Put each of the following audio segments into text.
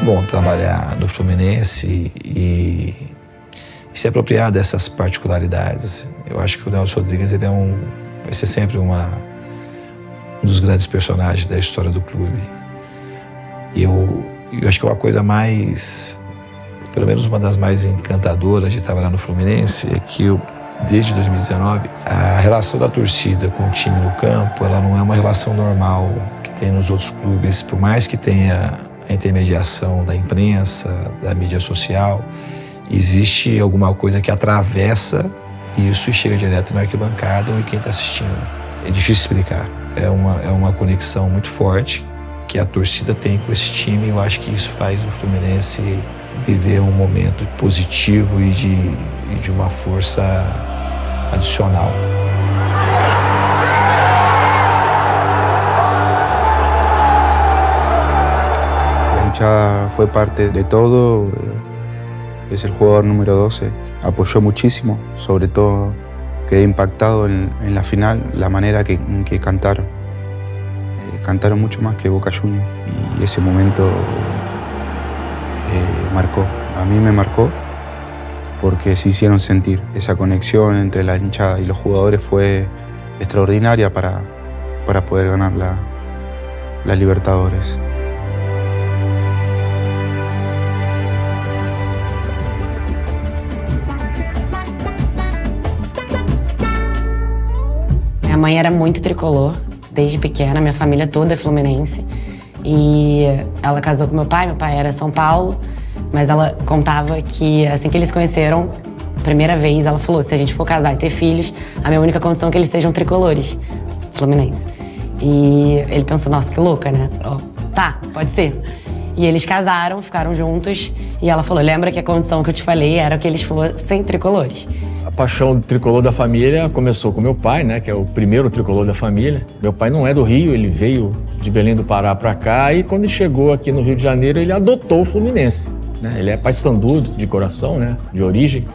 bom trabalhar no Fluminense e se apropriar dessas particularidades. Eu acho que o Nelson Rodrigues ele vai ser sempre um dos grandes personagens da história do clube. E eu acho que uma coisa mais, pelo menos uma das mais encantadoras de trabalhar no Fluminense é que desde 2019, a relação da torcida com o time no campo, ela não é uma relação normal que tem nos outros clubes, por mais que tenha a intermediação da imprensa, da mídia social, existe alguma coisa que atravessa isso e chega direto na arquibancada ou em quem está assistindo. É difícil explicar. É uma conexão muito forte que a torcida tem com esse time. Eu acho que isso faz o Fluminense viver um momento positivo e de uma força adicional. La hinchada fue parte de todo, es el jugador número 12, apoyó muchísimo, sobre todo quedé impactado en la final, la manera en que cantaron. Cantaron mucho más que Boca Juniors y ese momento marcó, a mí me marcó porque se hicieron sentir. Esa conexión entre la hinchada y los jugadores fue extraordinaria para poder ganar la Libertadores. Minha mãe era muito tricolor, desde pequena, minha família toda é fluminense. E ela casou com meu pai era São Paulo, mas ela contava que assim que eles se conheceram, primeira vez, ela falou, se a gente for casar e ter filhos, a minha única condição é que eles sejam tricolores, fluminense. E ele pensou, nossa, que louca, né? Tá, pode ser. E eles casaram, ficaram juntos, e ela falou, lembra que a condição que eu te falei era que eles fossem tricolores. A paixão tricolor da família começou com meu pai, né, que é o primeiro tricolor da família. Meu pai não é do Rio, ele veio de Belém do Pará para cá e quando ele chegou aqui no Rio de Janeiro, ele adotou o Fluminense. Né? Ele é paysandu de coração, né, de origem,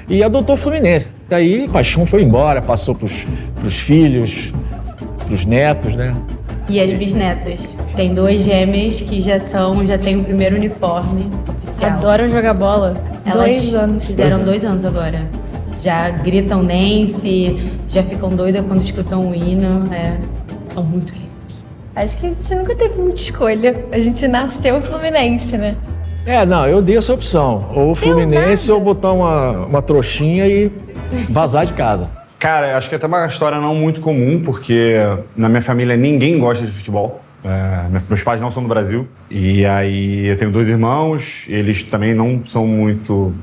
e adotou o Fluminense. Daí a paixão foi embora, passou pros filhos, pros netos, né? E as bisnetas? Tem 2 gêmeas que já tem o primeiro uniforme oficial. Adoram jogar bola. Elas 2 anos. Fizeram 2 anos agora. Já gritam Nancy, já ficam doidas quando escutam o hino. São muito lindas. Acho que a gente nunca teve muita escolha. A gente nasceu Fluminense, né? Não, eu dei essa opção. Ou Fluminense ou botar uma trouxinha e vazar de casa. Cara, acho que é até uma história não muito comum, porque na minha família ninguém gosta de futebol. Meus pais não são do Brasil. E aí eu tenho 2 irmãos, eles também não são muito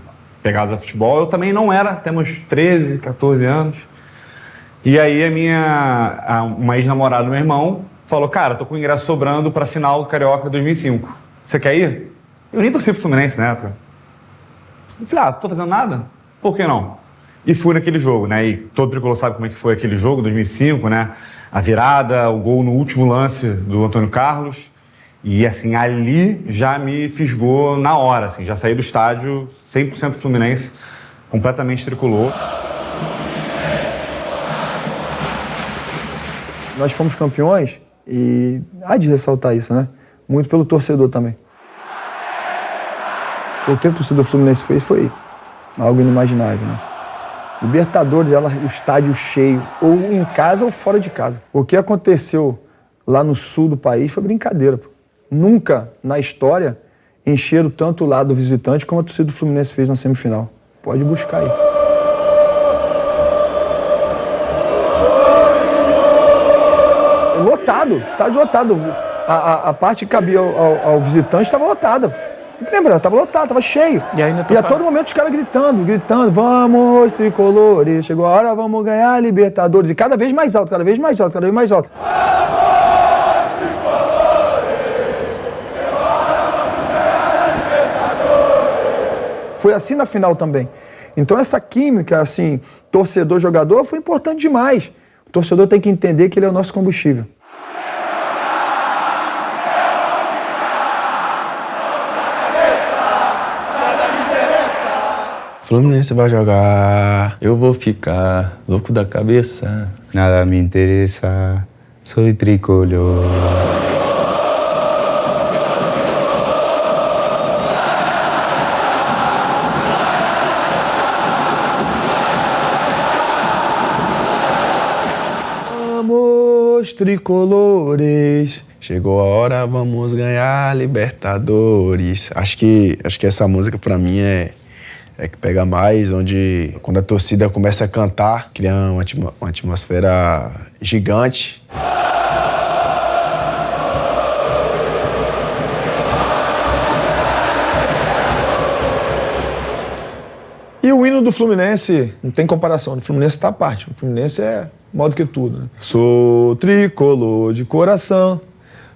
pegados a futebol. Eu também não era, temos 13, 14 anos. E aí uma ex-namorada do meu irmão falou, cara, tô com o ingresso sobrando pra final do Carioca 2005. Você quer ir? Eu nem torci pro Fluminense na época. Eu falei, tô fazendo nada? Por que não? E fui naquele jogo, né? E todo tricolor sabe como é que foi aquele jogo, 2005, né? A virada, o gol no último lance do Antônio Carlos. E, assim, ali já me fisgou na hora, assim. Já saí do estádio 100% Fluminense, completamente tricolor. Nós fomos campeões e há de ressaltar isso, né? Muito pelo torcedor também. O que a torcida do Fluminense fez foi algo inimaginável, né? Libertadores, o estádio cheio, ou em casa ou fora de casa. O que aconteceu lá no sul do país foi brincadeira. Pô. Nunca, na história, encheram tanto o lado do visitante como a torcida do Fluminense fez na semifinal. Pode buscar aí. Lotado, estádio lotado. A parte que cabia ao visitante estava lotada. Lembra? Tava lotado, tava cheio. E a todo momento os caras gritando, vamos, tricolores, chegou a hora, vamos ganhar a Libertadores. E cada vez mais alto, cada vez mais alto, cada vez mais alto. Vamos, tricolores, chegou a hora, vamos ganhar a Libertadores. Foi assim na final também. Então essa química, assim, torcedor-jogador, foi importante demais. O torcedor tem que entender que ele é o nosso combustível. Fluminense vai jogar, eu vou ficar louco da cabeça. Nada me interessa, sou tricolor. tricolores. Chegou a hora, vamos ganhar Libertadores. Acho que essa música pra mim é que pega mais, onde quando a torcida começa a cantar, cria uma atmosfera gigante. E o hino do Fluminense, não tem comparação, o Fluminense tá à parte. O Fluminense é maior do que tudo, né? Sou tricolor de coração,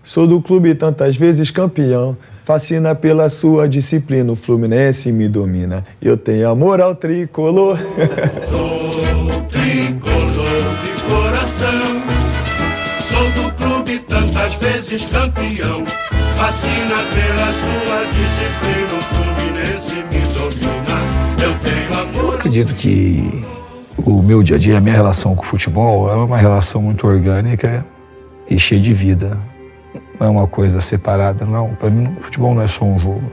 sou do clube tantas vezes campeão, fascina pela sua disciplina, o Fluminense me domina, eu tenho amor ao tricolor. Sou tricolor de coração, sou do clube tantas vezes campeão, fascina pela sua disciplina, o Fluminense me domina, eu tenho amor. Eu acredito que o meu dia a dia, a minha relação com o futebol é uma relação muito orgânica e cheia de vida. Não é uma coisa separada, não. Para mim, o futebol não é só um jogo.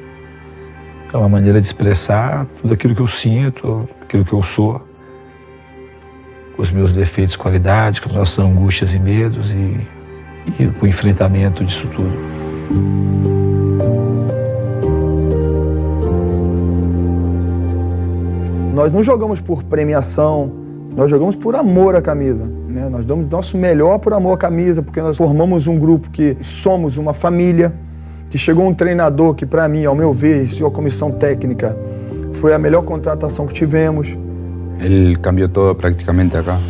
É uma maneira de expressar tudo aquilo que eu sinto, aquilo que eu sou, com os meus defeitos e qualidades, com as nossas angústias e medos e o enfrentamento disso tudo. Nós não jogamos por premiação, nós jogamos por amor à camisa, né? Nós damos nosso melhor por amor à camisa, porque nós formamos um grupo que somos uma família, que chegou um treinador que, para mim, ao meu ver, e a comissão técnica, foi a melhor contratação que tivemos. Ele cambiou todo praticamente acá.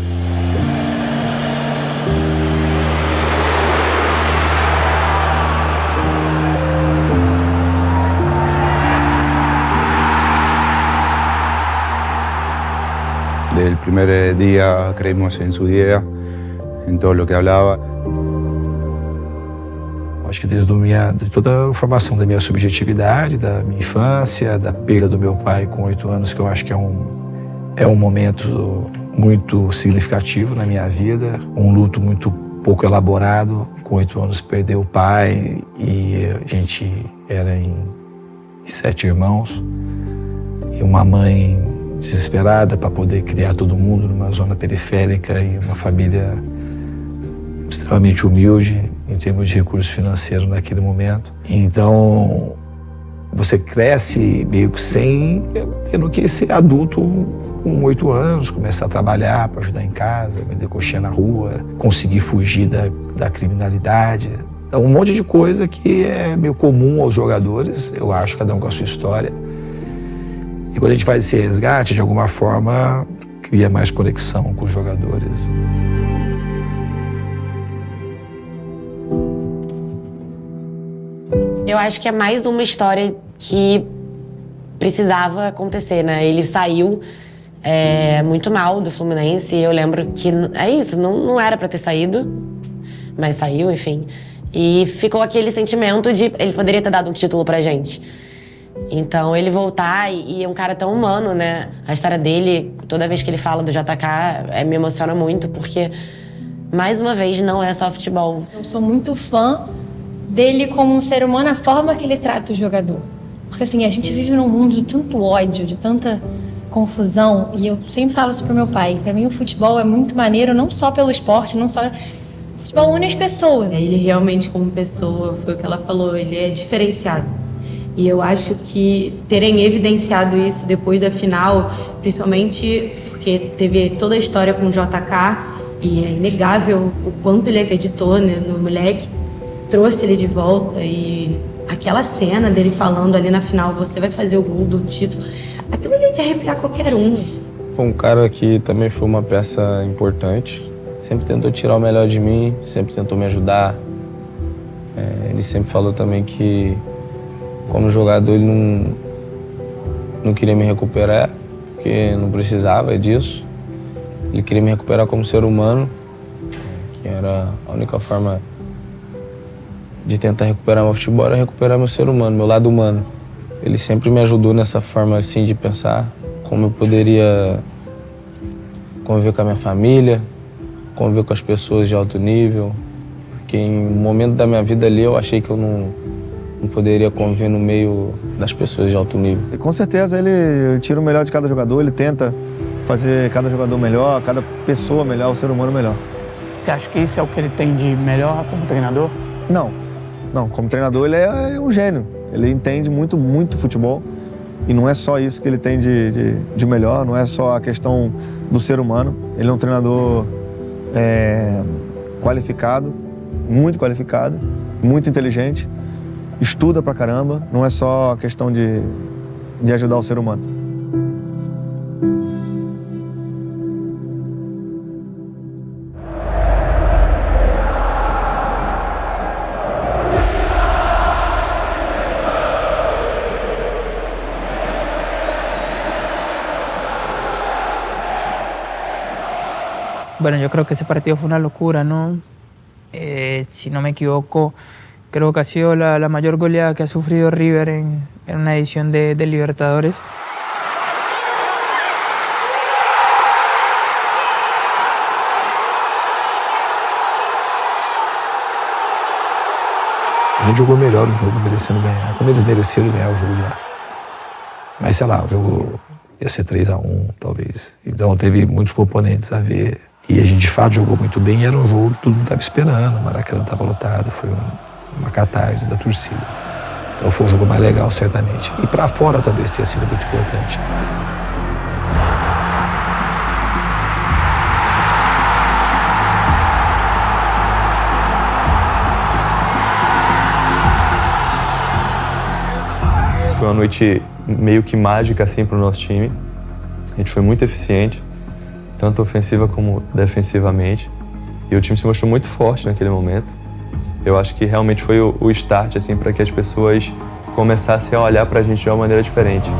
Desde el primer día creímos en su idea, en todo lo que hablaba. Acho que desde toda a formação da minha subjetividade, da minha infância, da perda do meu pai com 8 anos, que eu acho que é um momento muito significativo na minha vida, um luto muito pouco elaborado. Com 8 anos perdeu o pai e a gente era em 7 irmãos e uma mãe desesperada para poder criar todo mundo numa zona periférica e uma família extremamente humilde em termos de recursos financeiros naquele momento. Então, você cresce meio que sem tendo que ser adulto com 8 anos, começar a trabalhar para ajudar em casa, vender coxinha na rua, conseguir fugir da criminalidade. Então, um monte de coisa que é meio comum aos jogadores, eu acho, cada um com a sua história. E quando a gente faz esse resgate, de alguma forma, cria mais conexão com os jogadores. Eu acho que é mais uma história que precisava acontecer, né? Ele saiu muito mal do Fluminense. Eu lembro que é isso, não era pra ter saído, mas saiu, enfim. E ficou aquele sentimento de ele poderia ter dado um título pra gente. Então, ele voltar e é um cara tão humano, né? A história dele, toda vez que ele fala do JK, me emociona muito, porque, mais uma vez, não é só futebol. Eu sou muito fã dele como um ser humano, a forma que ele trata o jogador. Porque, assim, a gente vive num mundo de tanto ódio, de tanta confusão, e eu sempre falo isso pro meu pai. Pra mim, o futebol é muito maneiro, não só pelo esporte, não só... O futebol une as pessoas. Ele realmente, como pessoa, foi o que ela falou, ele é diferenciado. E eu acho que terem evidenciado isso depois da final, principalmente porque teve toda a história com o JK, e é inegável o quanto ele acreditou, né, no moleque, trouxe ele de volta. E aquela cena dele falando ali na final, você vai fazer o gol do título, aquilo ia de arrepiar qualquer um. Foi um cara que também foi uma peça importante, sempre tentou tirar o melhor de mim, sempre tentou me ajudar. Ele sempre falou também que, como jogador, ele não queria me recuperar, porque não precisava disso. Ele queria me recuperar como ser humano, que era a única forma de tentar recuperar meu futebol, era recuperar meu ser humano, meu lado humano. Ele sempre me ajudou nessa forma assim de pensar, como eu poderia conviver com a minha família, conviver com as pessoas de alto nível, porque em um momento da minha vida ali eu achei que eu não poderia conviver no meio das pessoas de alto nível. E com certeza ele tira o melhor de cada jogador, ele tenta fazer cada jogador melhor, cada pessoa melhor, o ser humano melhor. Você acha que isso é o que ele tem de melhor como treinador? Não, como treinador ele é um gênio. Ele entende muito, muito futebol. E não é só isso que ele tem de melhor, não é só a questão do ser humano. Ele é um treinador qualificado, muito inteligente, estuda pra caramba. Não é só a questão de ajudar o ser humano. Bueno, yo creo que ese partido fue una locura, ¿no? Si no me equivoco, creo que ha sido la mayor goleada que ha sufrido River en una edición de Libertadores. A gente jogou melhor o jogo, merecendo ganhar. Quando eles mereceram ganhar o jogo lá. Mas sei lá, o jogo ia ser 3-1, talvez. Então teve muitos componentes a ver. E a gente de fato jogou muito bem e era um jogo que todo mundo estava esperando. O Maracanã estava lotado, foi uma catarse da torcida. Então foi um jogo mais legal, certamente. E para fora talvez tenha sido muito importante. Foi uma noite meio que mágica assim para o nosso time. A gente foi muito eficiente, tanto ofensiva como defensivamente. E o time se mostrou muito forte naquele momento. Eu acho que realmente foi o start assim, para que as pessoas começassem a olhar para a gente de uma maneira diferente.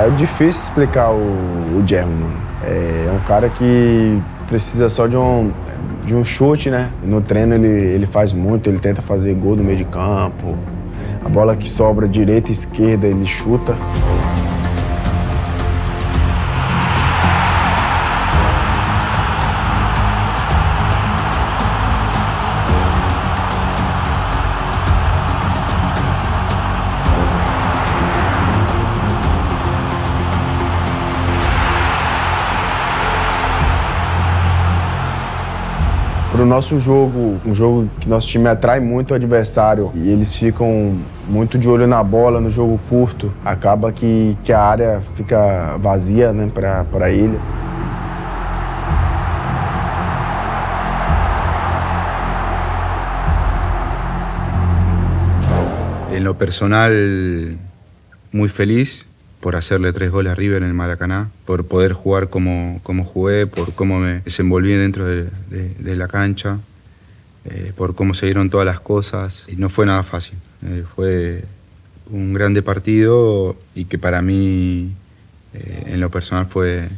É difícil explicar o German. É um cara que precisa só de um chute, né? No treino ele faz muito, ele tenta fazer gol no meio de campo. A bola que sobra direita e esquerda ele chuta. Para o nosso jogo, um jogo que nosso time atrai muito o adversário e eles ficam muito de olho na bola, no jogo curto, acaba que a área fica vazia, né, para ele. En lo personal, muy feliz por hacerle 3 goles a River en el Maracaná, por poder jugar como jugué, por cómo me desenvolví dentro de la cancha, por cómo se dieron todas las cosas. Y no fue nada fácil. Fue un grande partido y que para mí, en lo personal, fue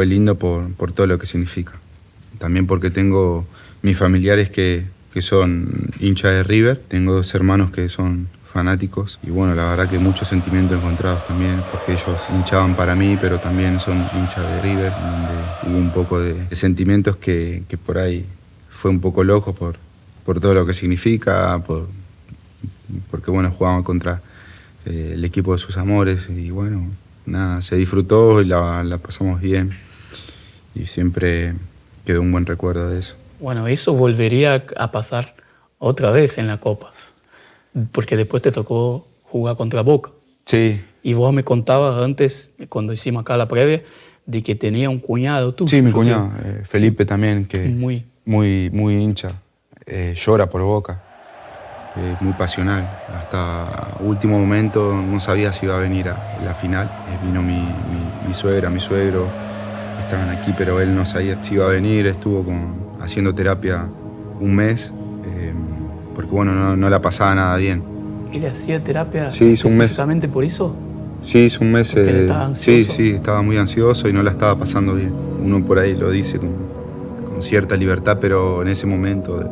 lindo por todo lo que significa. También porque tengo mis familiares que son hinchas de River, tengo 2 hermanos que son fanáticos y bueno, la verdad que muchos sentimientos encontrados también porque ellos hinchaban para mí, pero también son hinchas de River, donde hubo un poco de sentimientos que por ahí fue un poco loco por todo lo que significa, porque bueno, jugaban contra el equipo de sus amores y bueno, nada, se disfrutó y la pasamos bien y siempre quedó un buen recuerdo de eso. Bueno, eso volvería a pasar otra vez en la Copa, porque después te tocó jugar contra Boca. Sí. Y vos me contabas antes, cuando hicimos acá la previa, de que tenía un cuñado tú. Sí, mi cuñado, Felipe también, que muy hincha, llora por Boca, muy pasional. Hasta último momento no sabía si iba a venir a la final. Vino mi suegra, mi suegro, estaban aquí, pero él no sabía si iba a venir, estuvo haciendo terapia un mes, porque bueno, no la pasaba nada bien. ¿Él hacía terapia hizo un mes. específicamente por eso? Sí, hizo un mes. ¿Porque él estaba ansioso? Sí, estaba muy ansioso y no la estaba pasando bien. Uno por ahí lo dice con cierta libertad, pero en ese momento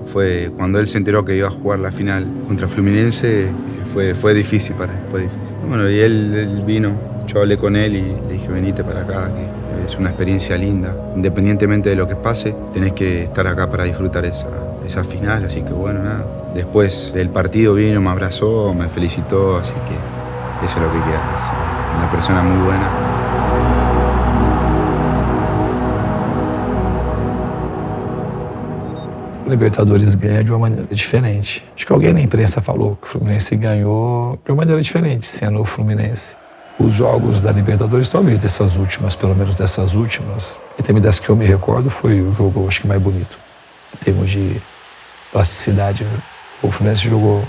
fue cuando él se enteró que iba a jugar la final contra Fluminense, fue difícil para él, fue difícil. Bueno, y él vino, Yo hablé con él y le dije, venite para acá, que es una experiencia linda. Independientemente de lo que pase, tenés que estar acá para disfrutar esa final, así que bueno, nada. Después del partido vino, me abrazó, me felicitó, así que eso es lo que queda. Es una persona muy buena. O Libertadores ganha de uma maneira diferente. Acho que alguém na imprensa falou que o Fluminense ganhou de uma maneira diferente, sendo o Fluminense. Os jogos da Libertadores, talvez dessas últimas, pelo menos dessas últimas, e também das que eu me recordo, foi o jogo, acho que mais bonito. Em termos de plasticidade, o Fluminense jogou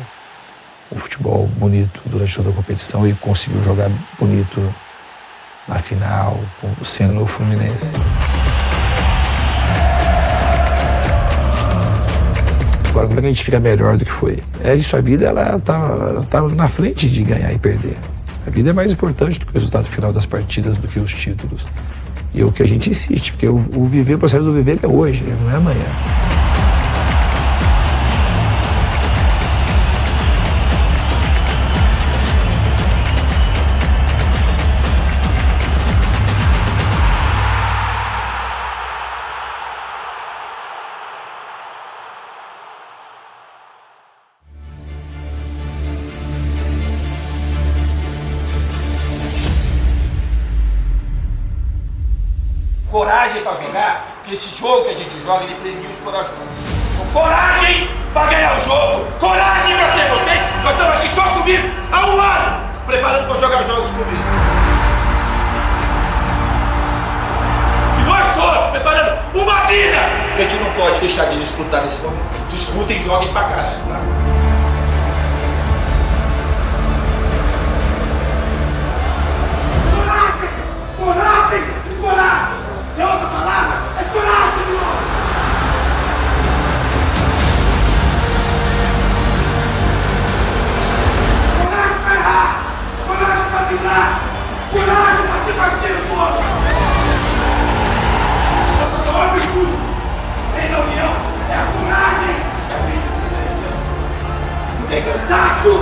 um futebol bonito durante toda a competição e conseguiu jogar bonito na final, sendo o Fluminense. Agora, como é que a gente fica melhor do que foi? É isso, a vida ela tá na frente de ganhar e perder. A vida é mais importante do que o resultado final das partidas, do que os títulos. E é o que a gente insiste, porque o processo do viver é hoje, não é amanhã. Coragem para jogar, porque esse jogo que a gente joga, ele premia os corajosos. Com coragem para ganhar o jogo, coragem para ser você. Nós estamos aqui só comigo há um ano, preparando para jogar jogos comigo. E nós todos preparando uma vida que a gente não pode deixar de disputar nesse momento. Disputem e joguem pra caralho, tá? Coragem! Coragem! É outra palavra! É coragem, meu irmão! Coragem pra errar! Coragem pra brigar! Coragem pra ser parceiro do outro! Nossa maior virtude é a união, é a coragem! É a não tem cansaço!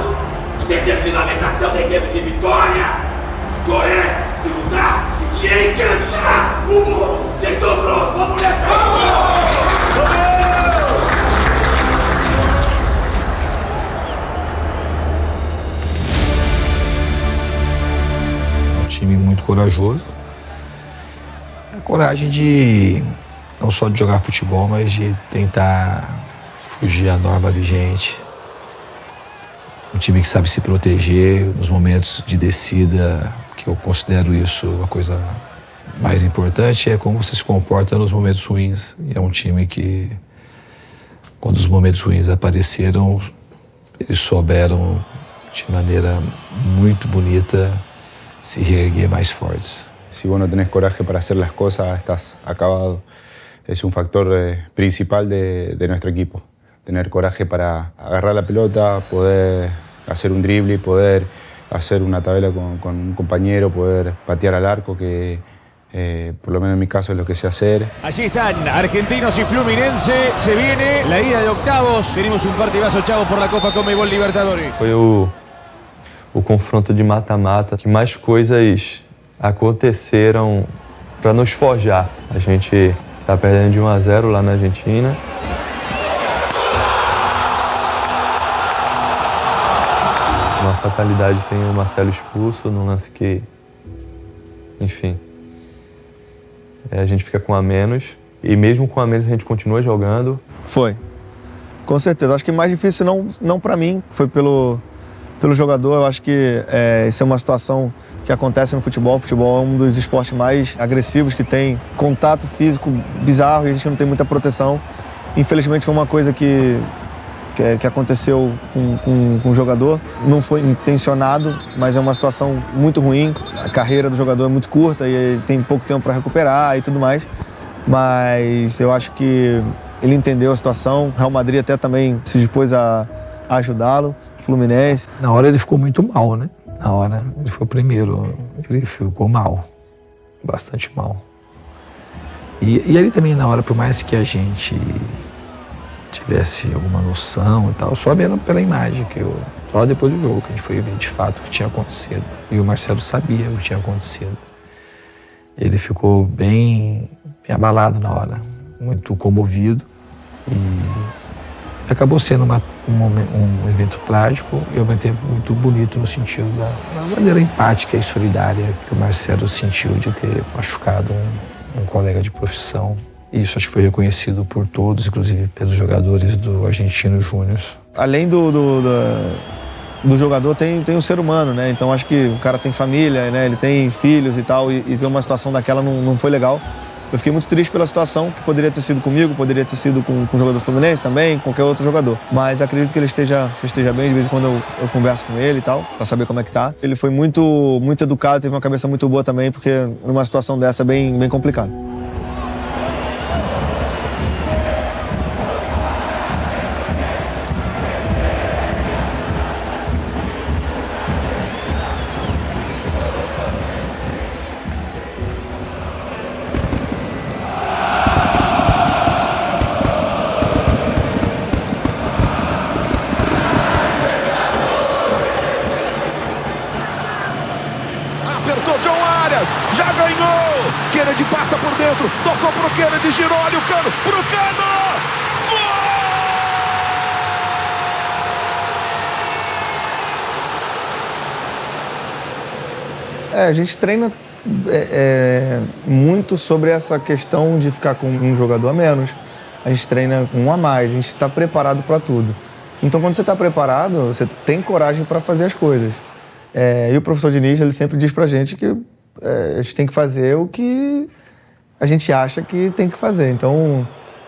Não tem tempo de lamentação, tem tempo de vitória! Correr, de lutar e de encantar o mundo! Vocês estão prontos? Vamos nessa! Um time muito corajoso. A coragem de não só de jogar futebol, mas de tentar fugir à norma vigente. Um time que sabe se proteger nos momentos de descida, que eu considero isso a coisa mais importante, é como você se comporta nos momentos ruins. E é um time que, quando os momentos ruins apareceram, eles souberam de maneira muito bonita se reerguer mais fortes. Si vos no tenés coraje para hacer las cosas, estás acabado. Es un factor principal de nuestro equipo. Tener coraje para agarrar la pelota, poder hacer un drible, poder hacer una tabla con un compañero, poder patear al arco, que por lo menos en mi caso es lo que sé hacer. Allí están Argentinos y Fluminense. Se viene la ida de octavos. Tenemos un partidazo, chavos, por la Copa Conmebol Libertadores. Foi o confronto de mata-mata que mais coisas aconteceram para nos forjar. A gente tá perdendo de 1-0 lá na Argentina. Uma fatalidade, tem o Marcelo expulso num lance que, enfim, a gente fica com a menos. E mesmo com a menos a gente continua jogando. Foi, com certeza. Acho que mais difícil não para mim, foi pelo jogador. Eu acho que isso é uma situação que acontece no futebol. O futebol é um dos esportes mais agressivos que tem contato físico bizarro e a gente não tem muita proteção. Infelizmente foi uma coisa que aconteceu com o jogador. Não foi intencionado, mas é uma situação muito ruim. A carreira do jogador é muito curta e ele tem pouco tempo para recuperar e tudo mais. Mas eu acho que ele entendeu a situação. O Real Madrid até também se dispôs a ajudá-lo. Fluminense. Na hora ele ficou muito mal, né? Na hora ele foi o primeiro, ele ficou mal, bastante mal. E ali também na hora, por mais que a gente tivesse alguma noção e tal, só vendo pela imagem que Só depois do jogo que a gente foi ver de fato o que tinha acontecido. E o Marcelo sabia o que tinha acontecido. Ele ficou bem abalado na hora, muito comovido. E acabou sendo um evento trágico e ao mesmo tempo muito bonito no sentido da maneira empática e solidária que o Marcelo sentiu de ter machucado um colega de profissão. E isso acho que foi reconhecido por todos, inclusive pelos jogadores do Argentino Júnior. Além do jogador, tem o ser humano, né? Então acho que o cara tem família, né? Ele tem filhos e tal, e ver uma situação daquela não foi legal. Eu fiquei muito triste pela situação, que poderia ter sido comigo, poderia ter sido com o jogador fluminense também, qualquer outro jogador. Mas acredito que ele esteja bem, de vez em quando eu converso com ele e tal, pra saber como é que tá. Ele foi muito educado, teve uma cabeça muito boa também, porque numa situação dessa é bem complicada. Já ganhou! Kennedy passa por dentro, tocou pro Kennedy, girou, olha o Cano, pro Cano! Gol! A gente treina muito sobre essa questão de ficar com um jogador a menos. A gente treina com um a mais, a gente está preparado para tudo. Então, quando você está preparado, você tem coragem para fazer as coisas. E o professor Diniz, ele sempre diz pra gente que a gente tem que fazer o que a gente acha que tem que fazer. Então,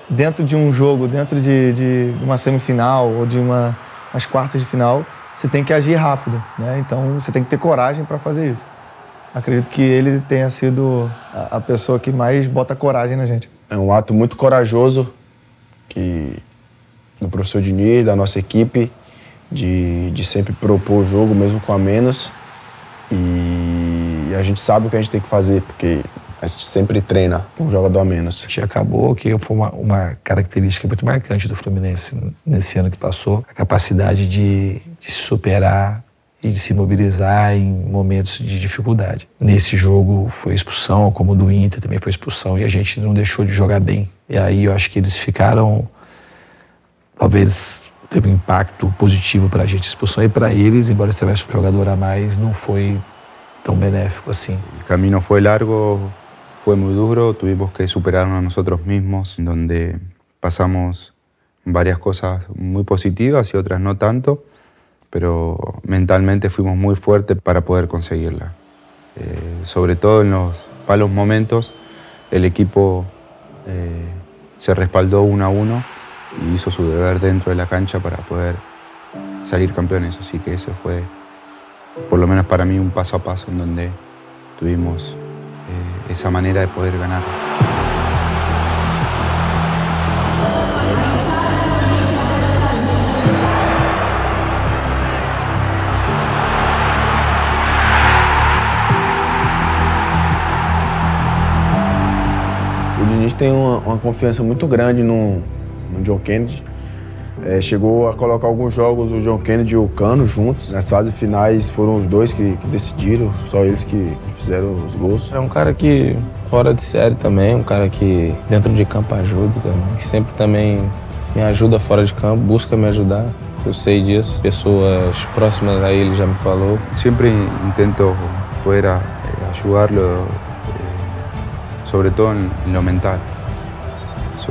dentro de um jogo, dentro de uma semifinal ou de umas quartas de final, você tem que agir rápido, né? Então, você tem que ter coragem para fazer isso. Acredito que ele tenha sido a pessoa que mais bota coragem na gente. É um ato muito corajoso do professor Diniz, da nossa equipe, de sempre propor o jogo, mesmo com a menos. E a gente sabe o que a gente tem que fazer, porque a gente sempre treina um jogador a menos. Acabou que foi uma característica muito marcante do Fluminense nesse ano que passou, a capacidade de se superar e de se mobilizar em momentos de dificuldade. Nesse jogo foi expulsão, como o do Inter também foi expulsão, e a gente não deixou de jogar bem. E aí eu acho que eles ficaram, talvez teve um impacto positivo para a gente a expulsão, e para eles, embora eles tivessem um jogador a mais, não foi tão benéfico assim. El camino fue largo, fue muy duro, tuvimos que superarnos a nosotros mismos, donde pasamos varias cosas muy positivas y otras no tanto, pero mentalmente fuimos muy fuertes para poder conseguirla. Sobre todo en los malos momentos, el equipo se respaldó 1-1 y hizo su deber dentro de la cancha para poder salir campeones. Así que eso fue, por lo menos para mí, un paso a paso en donde tuvimos esa manera de poder ganar. O Diniz tem uma confiança muito grande no John Kennedy. Chegou a colocar alguns jogos o John Kennedy e o Cano juntos. Nas fases finais foram os dois que decidiram, só eles que fizeram os gols. É um cara que, fora de série também, um cara que dentro de campo ajuda também, que sempre também me ajuda fora de campo, busca me ajudar. Eu sei disso, pessoas próximas a ele já me falou. Siempre intento poder ayudarlo, sobre todo en lo mental.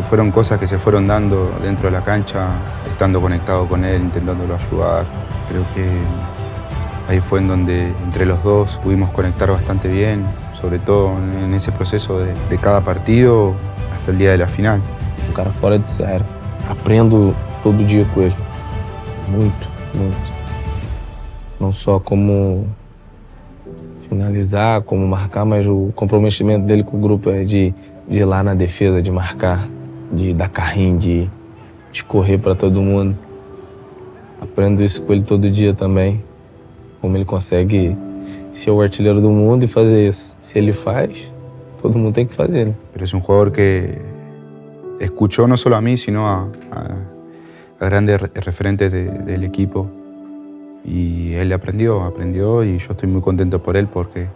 Fueron cosas que se fueron dando dentro de la cancha, estando conectado con él, intentándolo ayudar. Creo que ahí fue en donde entre los dos pudimos conectar bastante bien, sobre todo en ese proceso de cada partido hasta el día de la final. Um cara fora de série. Aprendo todo dia com ele. Muito, muito. Não só como finalizar, como marcar, mas o comprometimento dele com o grupo é de ir lá na defesa, de marcar, de dar carrinho, de correr para todo mundo. Aprendo isso com ele todo dia também. Como ele consegue ser o artilheiro do mundo e fazer isso. Se ele faz, todo mundo tem que fazer, né? Pero es un jugador que escuchó no solo a mí, sino a grandes referentes del equipo Y él aprendió y yo estoy muy contento por él porque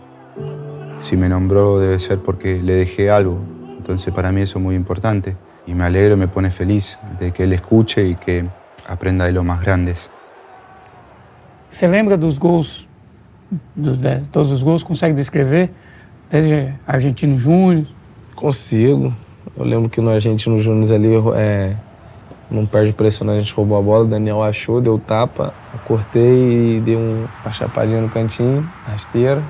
si me nombró debe ser porque le dejé algo. Entonces para mí eso es muy importante y me alegro y me pone feliz de que él escuche y que aprenda de los más grandes. Você lembra dos gols, todos os gols, consegue descrever? Desde Argentino Júnior? Consigo. Eu lembro que no Argentino Júnior ali, não perde pressão, a gente roubou a bola, o Daniel achou, deu tapa, eu cortei e dei uma chapadinha no cantinho, rasteira.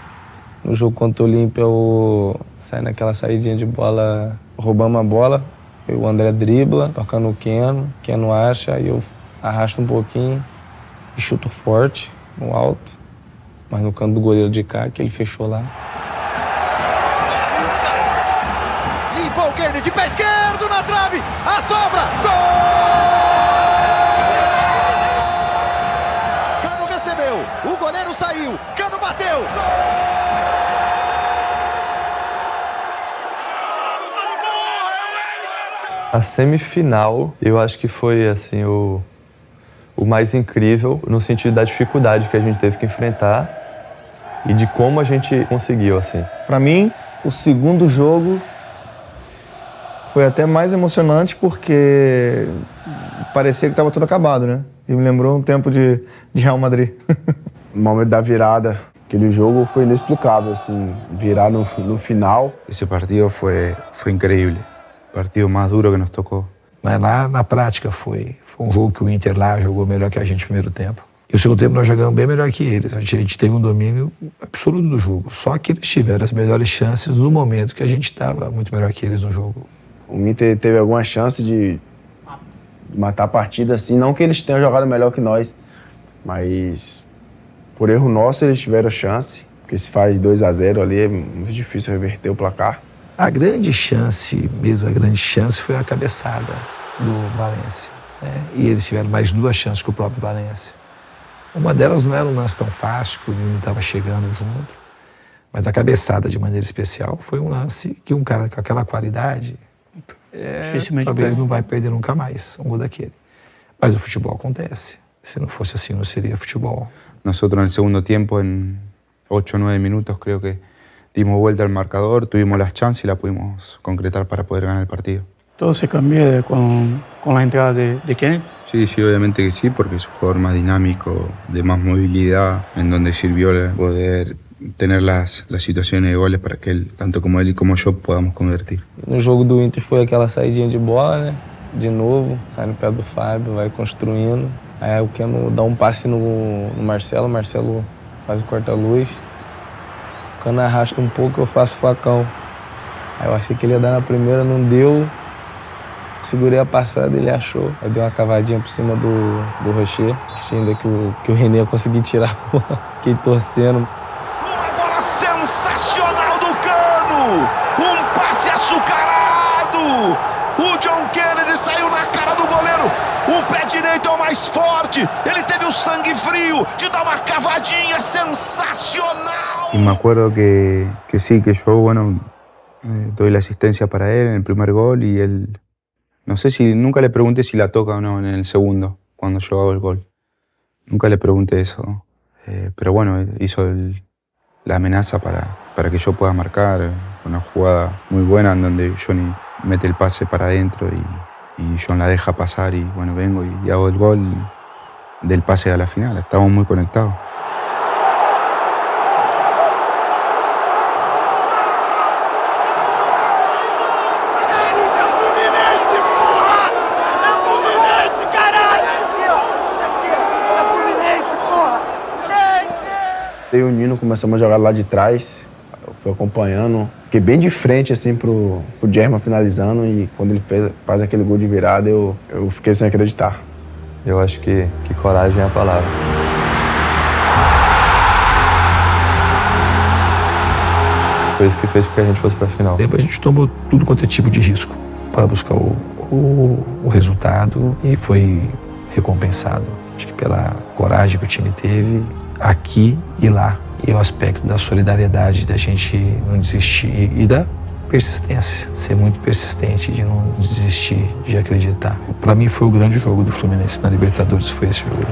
No jogo contra o Olímpia, eu saí naquela saidinha de bola, roubamos a bola, o André dribla, toca no Keno acha, e eu arrasto um pouquinho e chuto forte, no alto, mas no canto do goleiro de cá, que ele fechou lá. Limpou o Kennedy, de pé esquerdo na trave, a sobra, gol! Cano recebeu, o goleiro saiu, Cano bateu, gol! A semifinal, eu acho que foi assim o mais incrível no sentido da dificuldade que a gente teve que enfrentar e de como a gente conseguiu, assim. Para mim, o segundo jogo foi até mais emocionante porque parecia que estava tudo acabado, né? E me lembrou um tempo de Real Madrid. O momento da virada, aquele jogo foi inexplicável, assim, virar no final. Esse partido foi incrível. O partido mais duro que nos tocou. Mas lá na prática foi um jogo que o Inter lá jogou melhor que a gente no primeiro tempo. E o segundo tempo nós jogamos bem melhor que eles. A gente teve um domínio absoluto do jogo. Só que eles tiveram as melhores chances no momento que a gente estava muito melhor que eles no jogo. O Inter teve alguma chance de matar a partida, assim. Não que eles tenham jogado melhor que nós, mas por erro nosso eles tiveram chance. Porque se faz 2-0 ali é muito difícil reverter o placar. A grande chance, mesmo a grande chance, foi a cabeçada do Valência, né? E eles tiveram mais 2 chances que o próprio Valência. Uma delas não era um lance tão fácil, que o menino estava chegando junto, mas a cabeçada, de maneira especial, foi um lance que um cara com aquela qualidade talvez não vai perder nunca mais, um gol daquele. Mas o futebol acontece. Se não fosse assim, não seria futebol. Nosotros en el segundo tiempo, en 8 o 9 minutos, creo que dimos vuelta al marcador, tuvimos las chances y la pudimos concretar para poder ganar el partido. ¿Todo se cambió con la entrada de Kennedy? Sí, obviamente que sí, porque es un jugador más dinámico, de más movilidad, en donde sirvió poder tener las situaciones de goles para que él, tanto como él y como yo, podamos convertir. No jogo do Inter foi aquela saidinha de bola, né? De novo, sai no pé do Fábio, vai construindo. Aí o Keno dá passe no Marcelo, Marcelo faz o corta-luz. O Cano arrasta um pouco, eu faço flacão. Aí eu achei que ele ia dar na primeira, não deu. Segurei a passada, ele achou. Aí deu uma cavadinha por cima do Rocher. Achei ainda que o René ia conseguir tirar. Fiquei torcendo. Uma bola sensacional do Cano! Passe açucarado! O John Kennedy saiu na cara do goleiro. O pé direito é o mais forte. Ele teve o sangue frio de dar uma cavadinha sensacional. Y me acuerdo que sí, que yo, bueno, doy la asistencia para él en el primer gol y él, no sé si, nunca le pregunté si la toca o no en el segundo, cuando yo hago el gol. Nunca le pregunté eso. Pero bueno, hizo la amenaza para que yo pueda marcar. Una jugada muy buena en donde Johnny mete el pase para adentro y John la deja pasar y bueno, vengo y hago el gol del pase a la final. Estamos muy conectados. Eu e o Nino começamos a jogar lá de trás, eu fui acompanhando, fiquei bem de frente assim pro German finalizando e quando ele faz aquele gol de virada eu fiquei sem acreditar. Eu acho que coragem é a palavra. Foi isso que fez com que a gente fosse para a final. Depois a gente tomou tudo quanto é tipo de risco para buscar o resultado e foi recompensado. Acho que pela coragem que o time teve aqui e lá. E o aspecto da solidariedade, da gente não desistir e da persistência. Ser muito persistente, de não desistir, de acreditar. Para mim foi o grande jogo do Fluminense na Libertadores, foi esse jogo.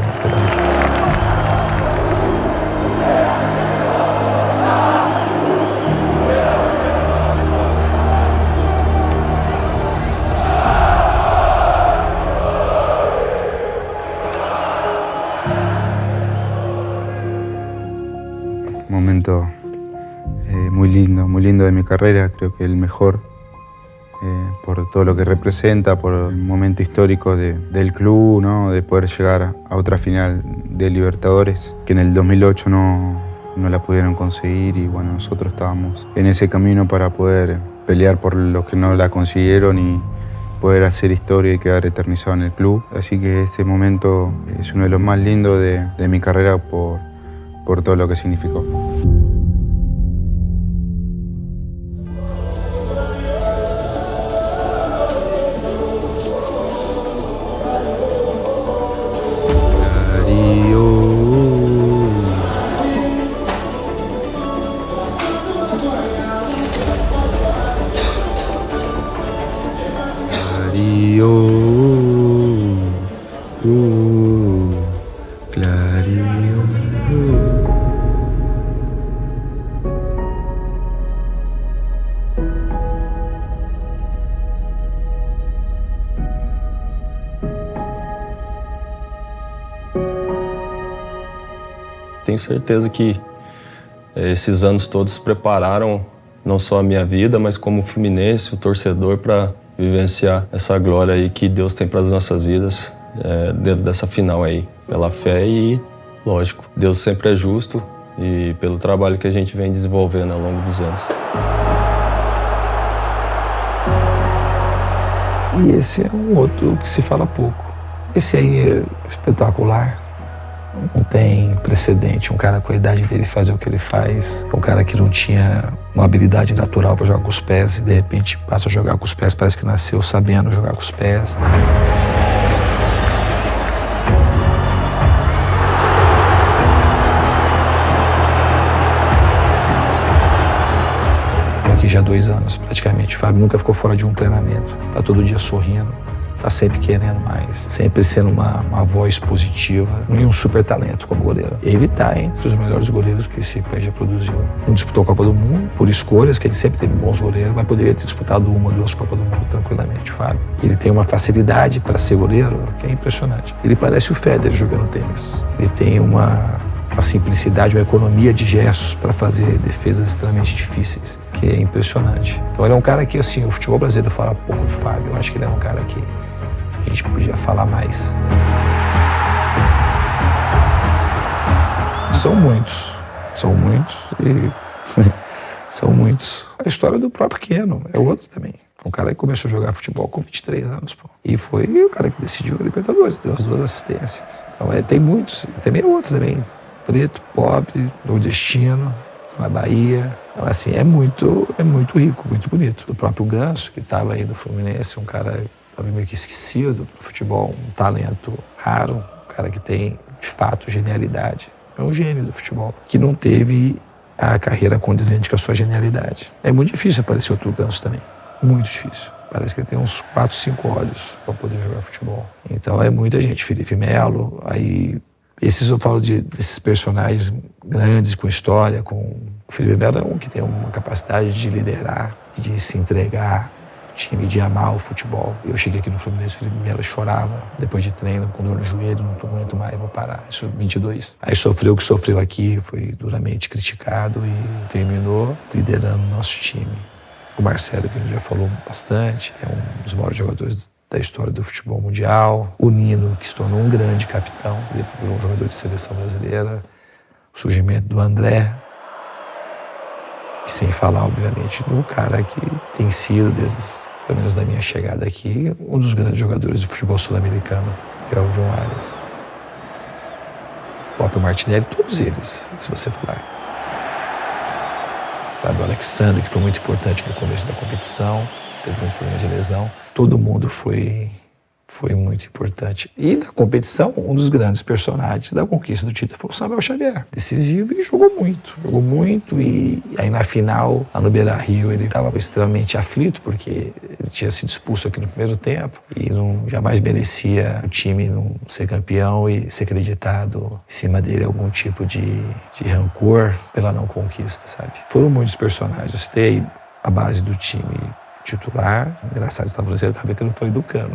momento muy lindo de mi carrera, creo que el mejor. Por todo lo que representa, por el momento histórico del club, ¿no? De poder llegar a otra final de Libertadores, que en el 2008 no la pudieron conseguir y bueno, nosotros estábamos en ese camino para poder pelear por los que no la consiguieron y poder hacer historia y quedar eternizado en el club. Así que este momento es uno de los más lindos de mi carrera por todo lo que significó. Tenho certeza que esses anos todos prepararam não só a minha vida, mas como o Fluminense, o torcedor, para vivenciar essa glória aí que Deus tem para as nossas vidas dentro dessa final aí, pela fé e, lógico, Deus sempre é justo e pelo trabalho que a gente vem desenvolvendo ao longo dos anos. E esse é um outro que se fala pouco. Esse aí é espetacular. Não tem precedente, um cara com a idade dele fazer o que ele faz, um cara que não tinha uma habilidade natural para jogar com os pés e de repente passa a jogar com os pés, parece que nasceu sabendo jogar com os pés. Aqui já há 2 anos praticamente, o Fábio nunca ficou fora de um treinamento, tá todo dia sorrindo. Tá sempre querendo mais, sempre sendo uma voz positiva e um super talento como goleiro. Ele tá entre os melhores goleiros que esse país já produziu. Não disputou a Copa do Mundo por escolhas, que ele sempre teve bons goleiros, mas poderia ter disputado 1 ou 2 Copas do Mundo tranquilamente, o Fábio. Ele tem uma facilidade para ser goleiro que é impressionante. Ele parece o Federer jogando tênis. Ele tem uma simplicidade, uma economia de gestos para fazer defesas extremamente difíceis, que é impressionante. Então ele é um cara que, assim, o futebol brasileiro fala pouco do Fábio. Eu acho que ele é um cara que a gente podia falar mais. São muitos e são muitos. A história do próprio Keno é outro também. Um cara que começou a jogar futebol com 23 anos, pô. E foi o cara que decidiu a Libertadores, deu as 2 assistências. Então tem muitos, e também é outro também. Preto, pobre, nordestino, na Bahia. Então, assim, é muito rico, muito bonito. O próprio Ganso, que estava aí no Fluminense, um cara estava meio que esquecido do futebol, um talento raro, um cara que tem, de fato, genialidade. É um gênio do futebol, que não teve a carreira condizente com a sua genialidade. É muito difícil aparecer outro Ganso também, muito difícil. Parece que ele tem uns 4, 5 olhos para poder jogar futebol. Então é muita gente, Felipe Melo, aí esses eu falo desses personagens grandes, com história, com... O Felipe Melo é um que tem uma capacidade de liderar, de se entregar, time, de amar o futebol. Eu cheguei aqui no Fluminense, o Felipe Melo chorava depois de treino, com dor no joelho, não aguento mais, vou parar. Isso 22. Aí sofreu o que sofreu aqui, foi duramente criticado e terminou liderando o nosso time. O Marcelo, que a gente já falou bastante, é um dos maiores jogadores da história do futebol mundial. O Nino, que se tornou um grande capitão, depois virou um jogador de seleção brasileira. O surgimento do André. E sem falar, obviamente, do cara que tem sido, desde, pelo menos da minha chegada aqui, um dos grandes jogadores do futebol sul-americano, que é o John Arias. O próprio Martinelli, todos eles, se você falar. Sabe, o Alexandre, que foi muito importante no começo da competição, teve muito problema de lesão. Todo mundo foi muito importante. E na competição, um dos grandes personagens da conquista do título foi o Samuel Xavier. Decisivo e jogou muito. E aí na final, lá no Beira-Rio, ele estava extremamente aflito, porque ele tinha sido expulso aqui no primeiro tempo e jamais merecia o time não ser campeão e ser acreditado em cima dele algum tipo de rancor pela não conquista, sabe? Foram muitos personagens. Eu citei a base do time titular. Engraçado, você estava falando assim, eu acabei que eu não falei do Cano.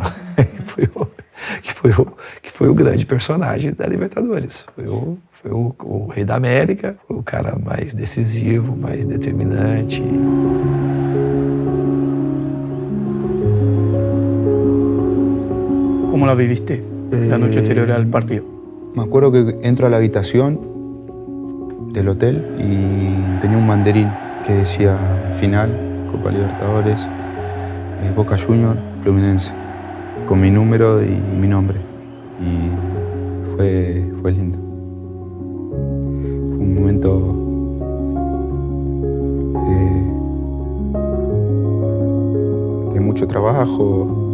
que foi o grande personagem da Libertadores. Foi o Rei da América, foi o cara mais decisivo, mais determinante. ¿Cómo la viviste la noche anterior al partido? Me acuerdo que entro a la habitación del hotel y tenía un banderín que decía final, Copa Libertadores, Boca Juniors, Fluminense, con mi número y mi nombre. Y fue lindo. Fue un momento de mucho trabajo.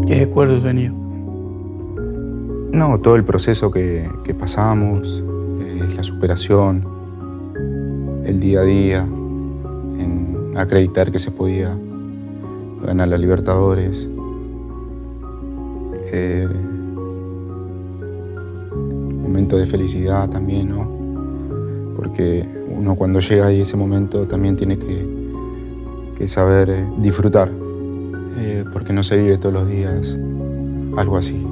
¿Qué recuerdos tenía? No, todo el proceso que pasamos, la superación, el día a día, en acreditar que se podía ganar la Libertadores. Momento de felicidad también, ¿no? Porque uno cuando llega ahí ese momento también tiene que saber disfrutar, porque no se vive todos los días algo así.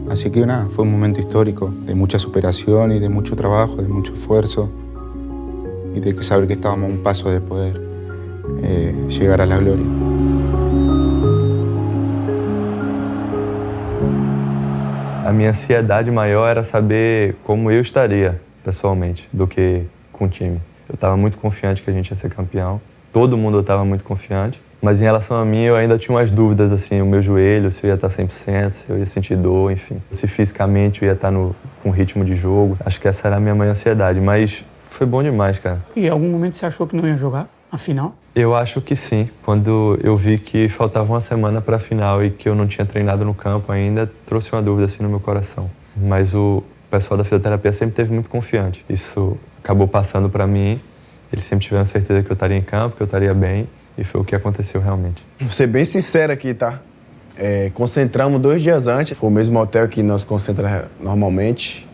Así que nada, fue un momento histórico, de mucha superación y de mucho trabajo, de mucho esfuerzo y de saber que estábamos a un paso de poder llegar a la gloria. A minha ansiedade maior era saber como eu estaria pessoalmente do que com o time. Eu estava muito confiante que a gente ia ser campeão, todo mundo estava muito confiante. Mas em relação a mim, eu ainda tinha umas dúvidas, assim, o meu joelho, se eu ia estar 100%, se eu ia sentir dor, enfim. Se fisicamente eu ia estar com ritmo de jogo. Acho que essa era a minha maior ansiedade, mas foi bom demais, cara. E em algum momento você achou que não ia jogar a final? Eu acho que sim. Quando eu vi que faltava uma semana para a final e que eu não tinha treinado no campo ainda, trouxe uma dúvida assim no meu coração. Mas o pessoal da fisioterapia sempre esteve muito confiante. Isso acabou passando para mim. Eles sempre tiveram certeza que eu estaria em campo, que eu estaria bem. E foi o que aconteceu realmente. Vou ser bem sincero aqui, tá? Concentramos 2 dias antes. Foi o mesmo hotel que nós concentramos normalmente.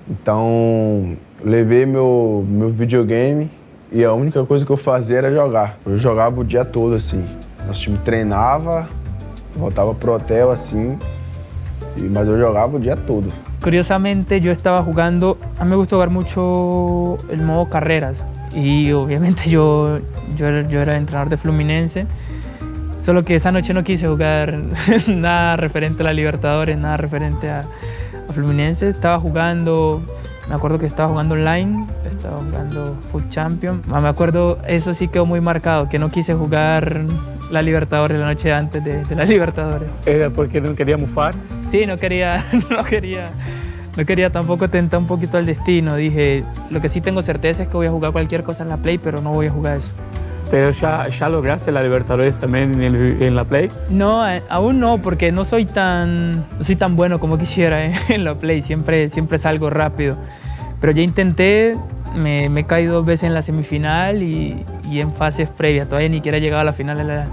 Então, levei meu videogame e a única coisa que eu fazia era jogar. Eu jogava o dia todo, assim. Nosso time treinava, voltava pro hotel, assim. Mas eu jogava o dia todo. Curiosamente, yo estaba jugando, a mí me gusta jugar mucho el modo carreras. Y obviamente yo era entrenador de Fluminense, solo que esa noche no quise jugar nada referente a la Libertadores, nada referente a Fluminense. Estaba jugando, me acuerdo que estaba jugando online, estaba jugando Foot Champion. Me acuerdo, eso sí quedó muy marcado, que no quise jugar la Libertadores la noche antes de la Libertadores. ¿Era porque no quería mufar? Sí, no quería tampoco tentar un poquito al destino. Dije, lo que sí tengo certeza es que voy a jugar cualquier cosa en la Play, pero no voy a jugar eso. ¿Pero ya lograste la Libertadores también en la Play? No, aún no, porque no soy tan bueno como quisiera en la Play. Siempre salgo rápido. Pero ya intenté, me he caído 2 veces en la semifinal y en fases previas. Todavía ni siquiera he llegado a la final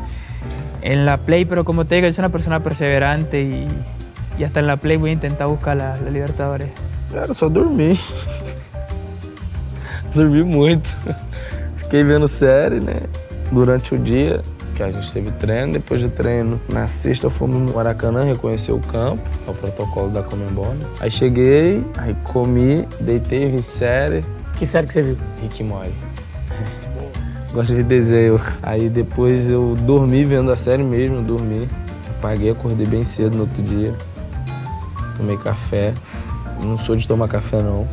en la Play, pero como te digo, yo soy una persona perseverante y hasta en la Play voy a intentar buscar la Libertadores. Cara, só dormi. Dormi muito. Fiquei vendo série, né? Durante o dia, que a gente teve treino. Depois do treino, na sexta, fomos no Maracanã reconhecer o campo, o protocolo da Conmebol. Aí cheguei, aí comi, deitei, vi série. Que série que você viu? Rick e Morty. Gosto de desenho. Aí depois eu dormi vendo a série mesmo, dormi. Apaguei, acordei bem cedo no outro dia. Tomei café. Não sou de tomar café, não.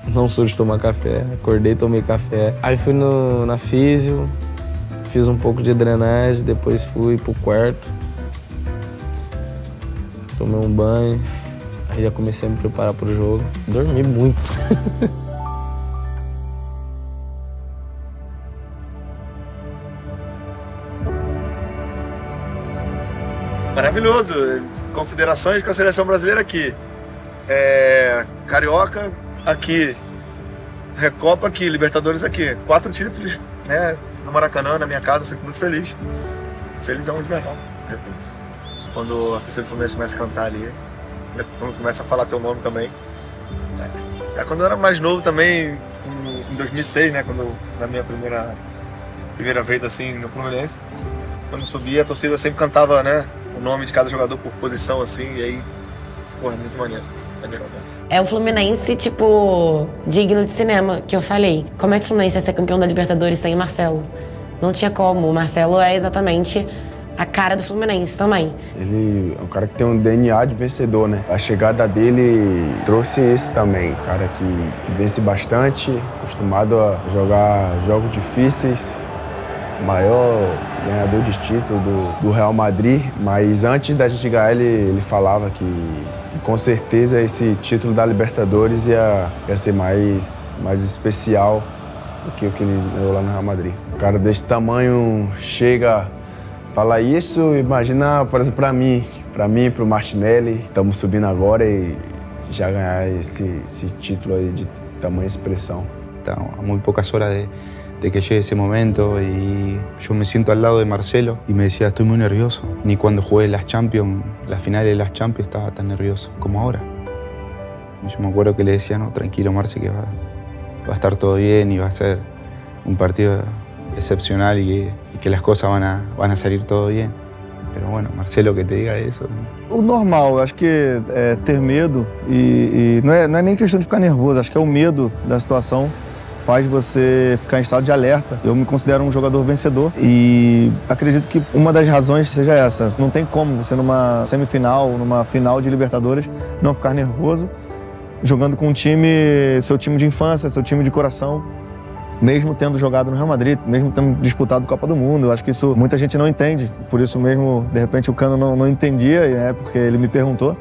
Não sou de tomar café. Acordei, tomei café. Aí fui na físio, fiz um pouco de drenagem, depois fui pro quarto. Tomei um banho. Aí já comecei a me preparar pro jogo. Dormi muito. Maravilhoso. Confederações com a seleção brasileira aqui. Carioca aqui. Recopa aqui, Libertadores aqui. 4 títulos, né? No Maracanã, na minha casa, fico muito feliz. Feliz é onde melhor. Quando a torcida do Fluminense começa a cantar ali, quando começa a falar teu nome também. Quando eu era mais novo também, em 2006, né, na minha primeira vez assim no Fluminense, quando subia, a torcida sempre cantava, né, o nome de cada jogador por posição, assim, e aí, porra, muito maneiro. É o Fluminense, tipo, digno de cinema, que eu falei. Como é que o Fluminense ia ser campeão da Libertadores sem o Marcelo? Não tinha como. O Marcelo é exatamente a cara do Fluminense também. Ele é um cara que tem um DNA de vencedor, né? A chegada dele trouxe isso também. Um cara que vence bastante, acostumado a jogar jogos difíceis, maior ganhador de título do Real Madrid. Mas antes da gente ganhar, ele falava que com certeza esse título da Libertadores ia ser mais especial do que o que ele ganhou lá no Real Madrid. Um cara desse tamanho chega, fala isso, imagina, por exemplo, para mim, pro Martinelli, estamos subindo agora e já ganhar esse título aí de tamanha expressão. Estamos a muy pocas horas de que llegue ese momento y yo me siento al lado de Marcelo y me decía, estoy muy nervioso. Ni cuando jugué las Champions, las finales de las Champions, estaba tan nervioso como ahora. Y yo me acuerdo que le decía, no, tranquilo Marce, que va a estar todo bien y va a ser un partido excepcional y que las cosas van a salir todo bien. Pero bueno, Marcelo, que te diga isso. O normal, eu acho que é ter medo e não é nem questão de ficar nervoso, acho que é o medo da situação faz você ficar em estado de alerta. Eu me considero um jogador vencedor e acredito que uma das razões seja essa. Não tem como você numa semifinal, numa final de Libertadores, não ficar nervoso, jogando com seu time de infância, seu time de coração, mesmo tendo jogado no Real Madrid, mesmo tendo disputado a Copa do Mundo. Eu acho que isso muita gente não entende. Por isso mesmo, de repente, o Cano não entendia, né, porque ele me perguntou.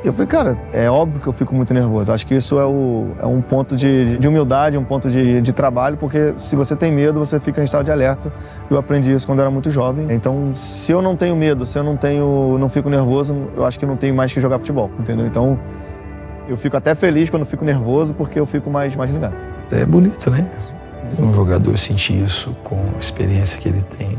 E eu falei, cara, é óbvio que eu fico muito nervoso. Acho que isso é um ponto de humildade, um ponto de trabalho, porque se você tem medo, você fica em estado de alerta. Eu aprendi isso quando eu era muito jovem. Então, se eu não tenho medo, se eu não fico nervoso, eu acho que não tenho mais que jogar futebol, entendeu? Então, eu fico até feliz quando fico nervoso, porque eu fico mais ligado. É bonito, né? Um jogador sentir isso com a experiência que ele tem,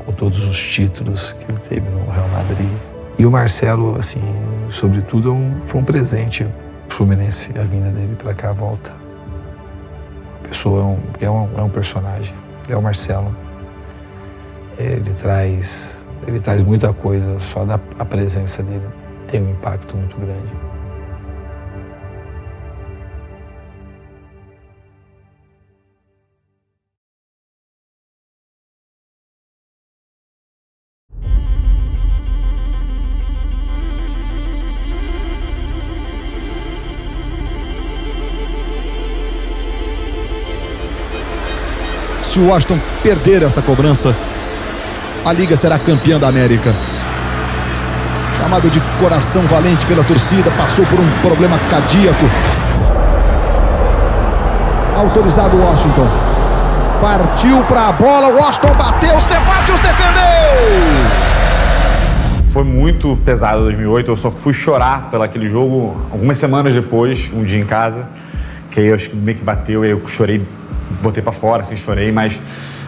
com todos os títulos que ele teve no Real Madrid. E o Marcelo, assim, sobretudo, foi um presente pro Fluminense, a vinda dele para cá, a volta. A pessoa é um personagem, é o Marcelo. Ele traz muita coisa, só a presença dele tem um impacto muito grande. Se o Washington perder essa cobrança, a Liga será campeã da América. Chamado de coração valente pela torcida, passou por um problema cardíaco. Autorizado Washington. Partiu para a bola, Washington bateu, Cevallos defendeu! Foi muito pesado 2008, eu só fui chorar pelo aquele jogo algumas semanas depois, um dia em casa, que aí eu acho que meio que bateu e eu chorei. Botei pra fora, assim, chorei, mas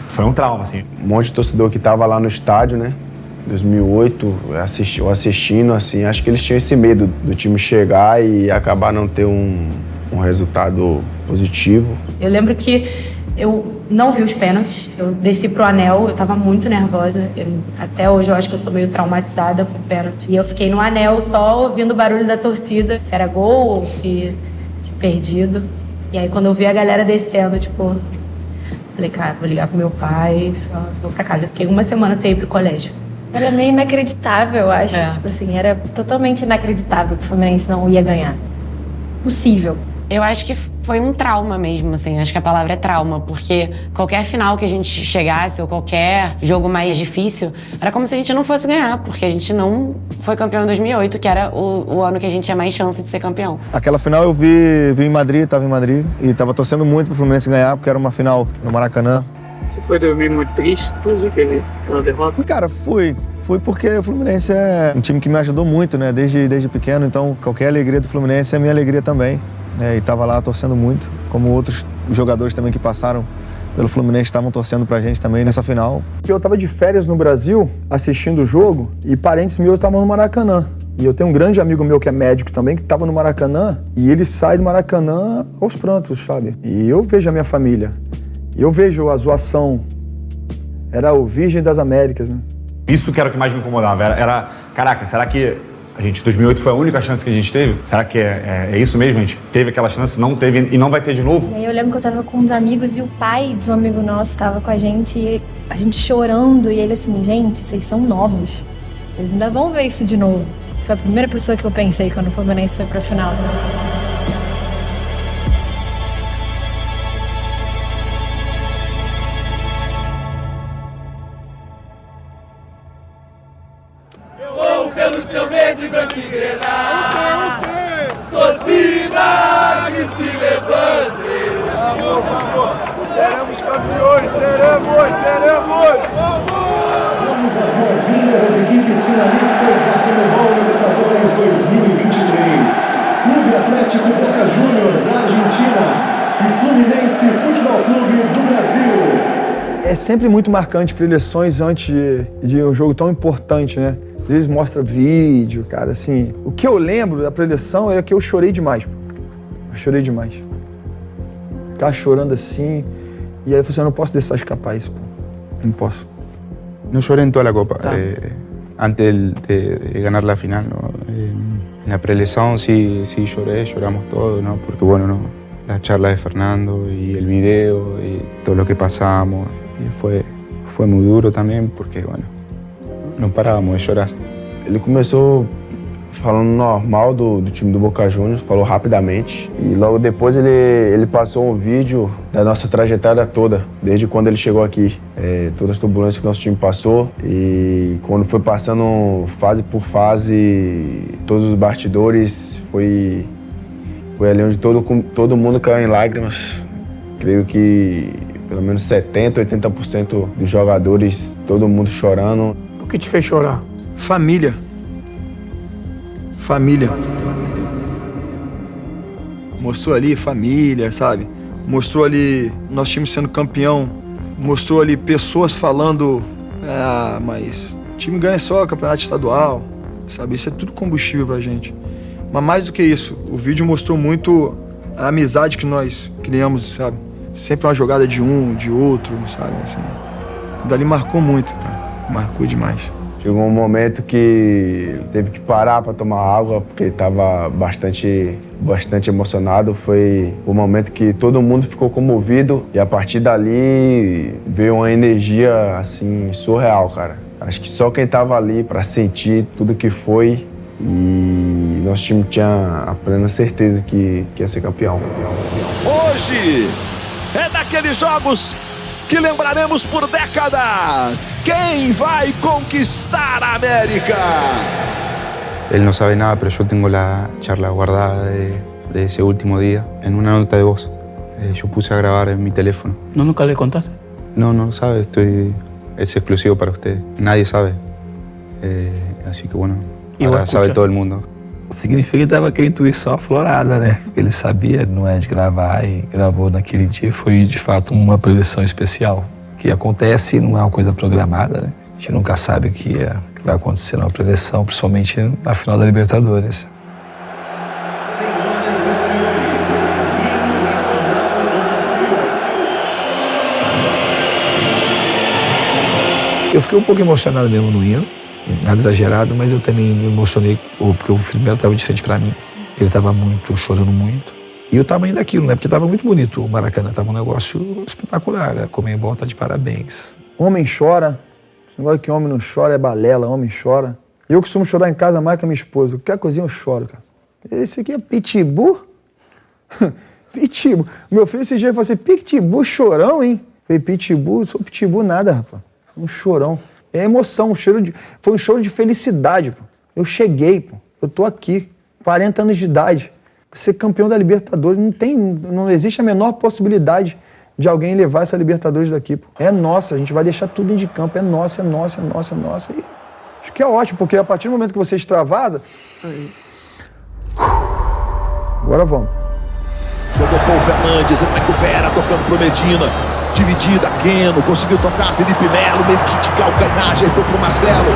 foi um trauma, assim. Um monte de torcedor que tava lá no estádio, né? 2008, assistindo, assim, acho que eles tinham esse medo do time chegar e acabar não ter um resultado positivo. Eu lembro que eu não vi os pênaltis, eu desci pro anel, eu tava muito nervosa. Até hoje eu acho que eu sou meio traumatizada com o pênalti. E eu fiquei no anel só ouvindo o barulho da torcida, se era gol ou se tinha perdido. E aí, quando eu vi a galera descendo, tipo, falei, cara, vou ligar pro meu pai, só vou pra casa. Eu fiquei uma semana sem ir pro colégio. Era meio inacreditável, eu acho. Tipo assim, era totalmente inacreditável que o Fluminense não ia ganhar. Possível. Eu acho que foi um trauma mesmo, assim. Acho que a palavra é trauma, porque qualquer final que a gente chegasse, ou qualquer jogo mais difícil, era como se a gente não fosse ganhar, porque a gente não foi campeão em 2008, que era o ano que a gente tinha mais chance de ser campeão. Aquela final eu vi em Madrid, tava em Madrid, e tava torcendo muito pro Fluminense ganhar, porque era uma final no Maracanã. Você foi dormir muito triste depois daquela derrota? Cara, fui porque o Fluminense é um time que me ajudou muito, né, desde pequeno, então qualquer alegria do Fluminense é minha alegria também. E tava lá torcendo muito, como outros jogadores também que passaram pelo Fluminense estavam torcendo pra gente também nessa final. Eu tava de férias no Brasil, assistindo o jogo, e parentes meus estavam no Maracanã. E eu tenho um grande amigo meu que é médico também, que estava no Maracanã, e ele sai do Maracanã aos prantos, sabe? E eu vejo a minha família, eu vejo a zoação. Era o Virgem das Américas, né? Isso que era o que mais me incomodava. Era caraca, será que a gente, 2008 foi a única chance que a gente teve? Será que é isso mesmo? A gente teve aquela chance, não teve e não vai ter de novo? E aí eu lembro que eu tava com uns amigos e o pai de um amigo nosso estava com a gente, e a gente chorando, e ele assim, gente, vocês são novos, vocês ainda vão ver isso de novo. Foi a primeira pessoa que eu pensei quando o Fluminense foi pra final. Pelo seu verde, branco e grená, torcida que se levante. Vamos, vamos, seremos campeões, seremos! Vamos às boas-vindas às equipes finalistas da Conmebol Libertadores 2023. Clube Atlético Boca Juniors, da Argentina, e Fluminense Futebol Clube do Brasil. É sempre muito marcante preleções antes de um jogo tão importante, né? Às vezes mostra vídeo, cara, assim. O que eu lembro da preleção é que eu chorei demais, pô. Eu chorei demais. Ficava chorando assim. E aí eu falei assim, eu não posso deixar escapar isso, pô. Não posso. No lloré en toda la Copa. Antes de ganar la final, ¿no? En la preelección sí lloré, lloramos todos, ¿no? Porque bueno, ¿no? La charla de Fernando y el video y todo lo que pasamos. Y fue muy duro también porque, bueno, não parávamos de chorar. Ele começou falando normal do time do Boca Juniors, falou rapidamente. E logo depois ele passou um vídeo da nossa trajetória toda, desde quando ele chegou aqui. Todas as turbulências que nosso time passou. E quando foi passando fase por fase, todos os bastidores, foi ali onde todo mundo caiu em lágrimas. Creio que pelo menos 70%, 80% dos jogadores, todo mundo chorando. O que te fez chorar? Família. Família. Mostrou ali família, sabe? Mostrou ali nosso time sendo campeão. Mostrou ali pessoas falando, mas o time ganha só campeonato estadual, sabe? Isso é tudo combustível pra gente. Mas mais do que isso, o vídeo mostrou muito a amizade que nós criamos, sabe? Sempre uma jogada de um, de outro, sabe? Assim, dali marcou muito, cara. Marcou demais. Chegou um momento que teve que parar para tomar água, porque estava bastante emocionado. Foi o momento que todo mundo ficou comovido e a partir dali veio uma energia assim surreal, cara. Acho que só quem estava ali para sentir tudo que foi, e nosso time tinha a plena certeza que ia ser campeão. Hoje é daqueles jogos que lembraremos por décadas. Quem vai conquistar a América? Él no sabe nada, pero yo tengo la charla guardada de ese último día en una nota de voz. Yo puse a grabar en mi teléfono. ¿No nunca le contaste? No sabe, es exclusivo para ustedes. Nadie sabe. Así que bueno, ahora sabe todo el mundo. Significa que estava com a intuição aflorada, né? Ele sabia, não é de gravar, e gravou naquele dia. Foi, de fato, uma preleção especial. Que acontece, não é uma coisa programada, né? A gente nunca sabe o que vai acontecer numa preleção, principalmente na final da Libertadores. Eu fiquei um pouco emocionado mesmo no hino. Nada exagerado, mas eu também me emocionei porque o Felipe Melo estava de frente para mim. Ele estava chorando muito. E o tamanho daquilo, né? Porque estava muito bonito o Maracanã, estava um negócio espetacular. A Conmebol tá de parabéns. Homem chora. Esse negócio que homem não chora é balela, homem chora. Eu costumo chorar em casa mais que a minha esposa. Qualquer coisinha eu choro, cara. Esse aqui é pitbull? Pitbull. Meu filho esse dia falou assim, pitbull chorão, hein? Eu falei, pitbull? Sou pitbull nada, rapaz. Um chorão. É emoção, foi um choro de felicidade, pô. Eu cheguei, pô. Eu tô aqui, 40 anos de idade. Ser campeão da Libertadores, não existe a menor possibilidade de alguém levar essa Libertadores daqui, pô. É nossa, a gente vai deixar tudo dentro de campo, é nossa, é nossa, é nossa, é nossa. E acho que é ótimo, porque a partir do momento que você extravasa... Agora vamos. Jogou com o Fernandes, recupera, tocando pro Medina. dividida, Keno, conseguiu tocar, Felipe Melo, meio que de calcanhar, ajeitou pro Marcelo.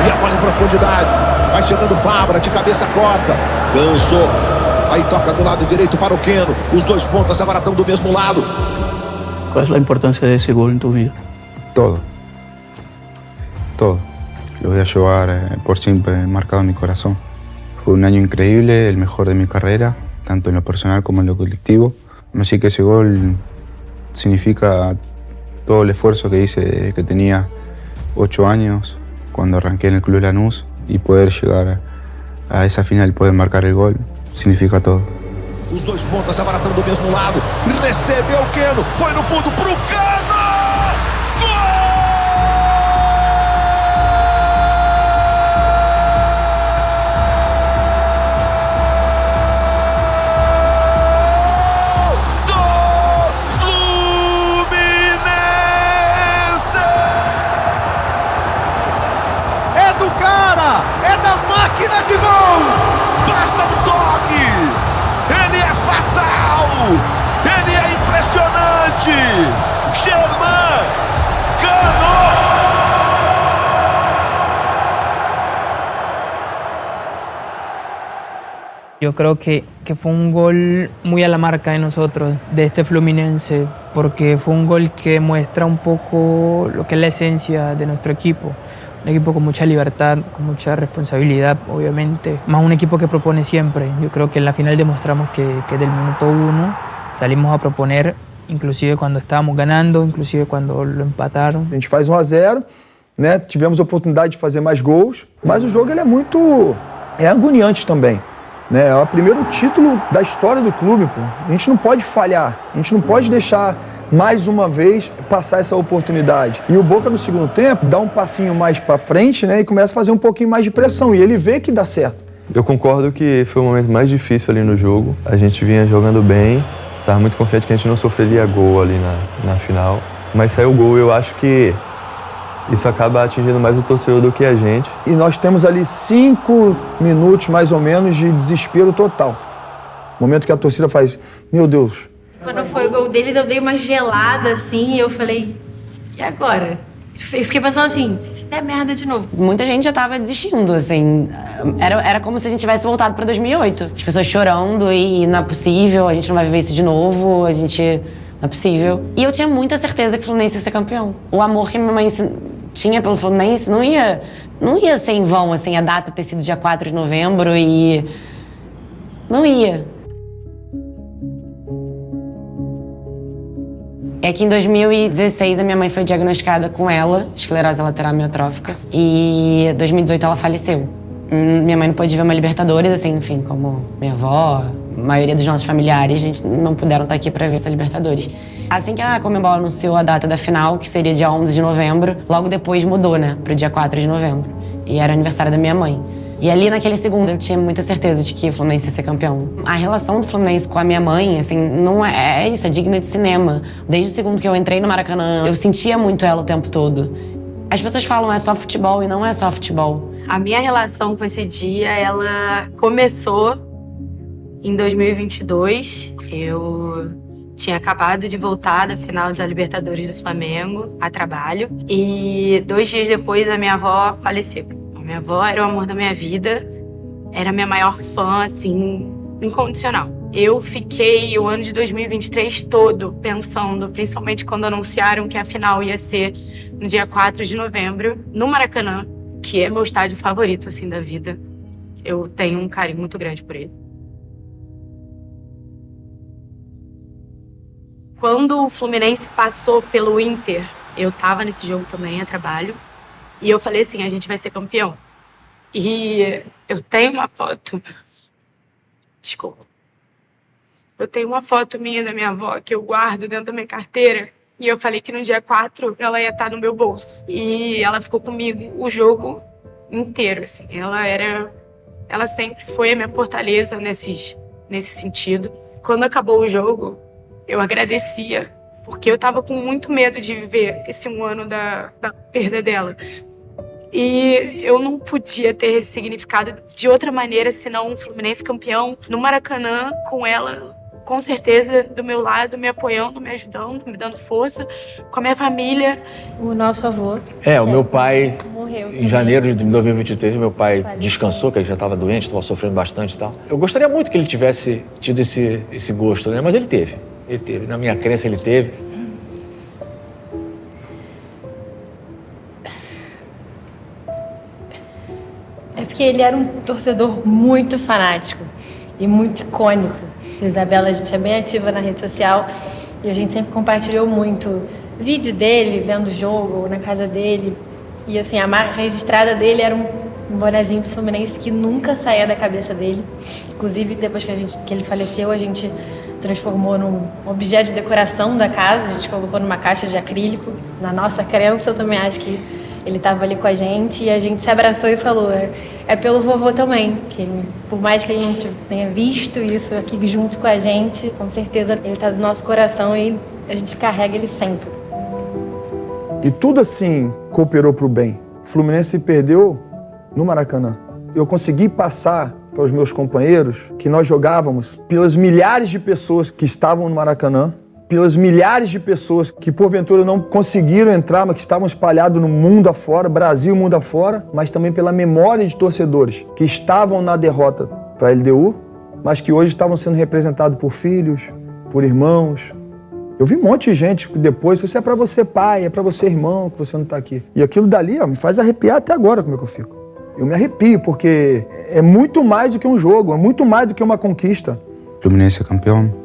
E a bola em profundidade. Vai chegando Fabra, de cabeça corta. Ganso. Aí toca do lado direito para o Keno. Os dois pontas agora estão do mesmo lado. Qual é a importância desse gol em tu vida? Todo. Todo. Lo voy a llevar por siempre marcado en mi corazón. Fue un año increíble, el mejor de mi carrera, tanto en lo personal como en lo colectivo. Así que ese gol significa todo el esfuerzo que hice, que tenía 8 años, cuando arranqué en el Club Lanús, y poder llegar a esa final y poder marcar el gol, significa todo. Os dois pontas agora estão do mesmo lado. Recebeu o Keno, foi no fundo pro Cano! Máquina de gols! Basta um toque! Ele é fatal! Ele é impressionante! Germán Cano! Yo creo que fue un gol muy a la marca de nosotros, de este Fluminense, porque fue un gol que muestra un poco lo que es la esencia de nuestro equipo. Un equipo con mucha libertad, con mucha responsabilidad, obviamente, más un equipo que propone siempre. Yo creo que en la final demostramos que del minuto 1 salimos a proponer, inclusive quando estávamos ganhando, inclusive quando lo empataram. A gente faz 1-0, né? Tivemos a oportunidade de fazer mais gols, mas o jogo ele é agoniante também. Né? É o primeiro título da história do clube, pô. A gente não pode falhar, a gente não pode deixar mais uma vez passar essa oportunidade. E o Boca no segundo tempo dá um passinho mais para frente, né, e começa a fazer um pouquinho mais de pressão, e ele vê que dá certo. Eu concordo que foi o momento mais difícil ali no jogo. A gente vinha jogando bem, estava muito confiante que a gente não sofreria gol ali na final. Mas saiu o gol e eu acho que isso acaba atingindo mais o torcedor do que a gente. E nós temos ali 5 minutos, mais ou menos, de desespero total. Momento que a torcida faz, meu Deus. Quando foi o gol deles, eu dei uma gelada, assim, e eu falei, e agora? Eu fiquei pensando assim, se der merda de novo. Muita gente já tava desistindo, assim. Era como se a gente tivesse voltado pra 2008. As pessoas chorando e não é possível, a gente não vai viver isso de novo, a gente... Não é possível. E eu tinha muita certeza que o Fluminense ia ser campeão. O amor que minha mãe tinha pelo Fluminense não ia ser em vão, assim, a data ter sido dia 4 de novembro e... Não ia. É que em 2016 a minha mãe foi diagnosticada com esclerose lateral amiotrófica, e em 2018 ela faleceu. Minha mãe não pôde ver uma Libertadores, assim, enfim, como minha avó, a maioria dos nossos familiares, a gente não puderam estar aqui para ver essa Libertadores. Assim que a Conmebol anunciou a data da final, que seria dia 11 de novembro, logo depois mudou, né, pro dia 4 de novembro. E era aniversário da minha mãe. E ali naquele segundo eu tinha muita certeza de que o Fluminense ia ser campeão. A relação do Fluminense com a minha mãe, assim, não é isso, é digna de cinema. Desde o segundo que eu entrei no Maracanã, eu sentia muito ela o tempo todo. As pessoas falam, é só futebol, e não é só futebol. A minha relação com esse dia, ela começou em 2022. Eu tinha acabado de voltar da final da Libertadores do Flamengo a trabalho. E 2 dias depois, a minha avó faleceu. A minha avó era o amor da minha vida, era a minha maior fã, assim, incondicional. Eu fiquei o ano de 2023 todo pensando, principalmente quando anunciaram que a final ia ser no dia 4 de novembro, no Maracanã, que é meu estádio favorito, assim, da vida. Eu tenho um carinho muito grande por ele. Quando o Fluminense passou pelo Inter, eu tava nesse jogo também, a trabalho, e eu falei assim, a gente vai ser campeão. E eu tenho uma foto... Desculpa. Eu tenho uma foto minha da minha avó que eu guardo dentro da minha carteira. E eu falei que no dia 4 ela ia estar no meu bolso. E ela ficou comigo o jogo inteiro, assim. Ela sempre foi a minha fortaleza nesse sentido. Quando acabou o jogo, eu agradecia, porque eu tava com muito medo de viver esse 1 ano da perda dela. E eu não podia ter esse significado de outra maneira, senão um Fluminense campeão no Maracanã, com ela com certeza do meu lado, me apoiando, me ajudando, me dando força, com a minha família. O nosso avô. O meu pai, morreu em janeiro de 2023, meu pai descansou, que ele já estava doente, estava sofrendo bastante e tal. Eu gostaria muito que ele tivesse tido esse gosto, né? Mas ele teve. Na minha crença, ele teve. É porque ele era um torcedor muito fanático e muito icônico. A Isabela, a gente é bem ativa na rede social e a gente sempre compartilhou muito vídeo dele, vendo o jogo na casa dele. E assim, a marca registrada dele era um bonezinho do Fluminense que nunca saía da cabeça dele. Inclusive, depois que ele faleceu, a gente transformou num objeto de decoração da casa. A gente colocou numa caixa de acrílico. Na nossa crença, eu também acho que ele estava ali com a gente e a gente se abraçou e falou, é pelo vovô também, que por mais que a gente tenha visto isso aqui junto com a gente, com certeza ele está do nosso coração e a gente carrega ele sempre. E tudo assim cooperou para o bem. O Fluminense perdeu no Maracanã. Eu consegui passar para os meus companheiros que nós jogávamos pelas milhares de pessoas que estavam no Maracanã, pelas milhares de pessoas que porventura não conseguiram entrar, mas que estavam espalhados no mundo afora, Brasil e mundo afora, mas também pela memória de torcedores que estavam na derrota para a LDU, mas que hoje estavam sendo representados por filhos, por irmãos. Eu vi um monte de gente que depois, isso é para você pai, é para você irmão, que você não está aqui. E aquilo dali me faz arrepiar até agora como é que eu fico. Eu me arrepio porque é muito mais do que um jogo, é muito mais do que uma conquista. Fluminense campeão.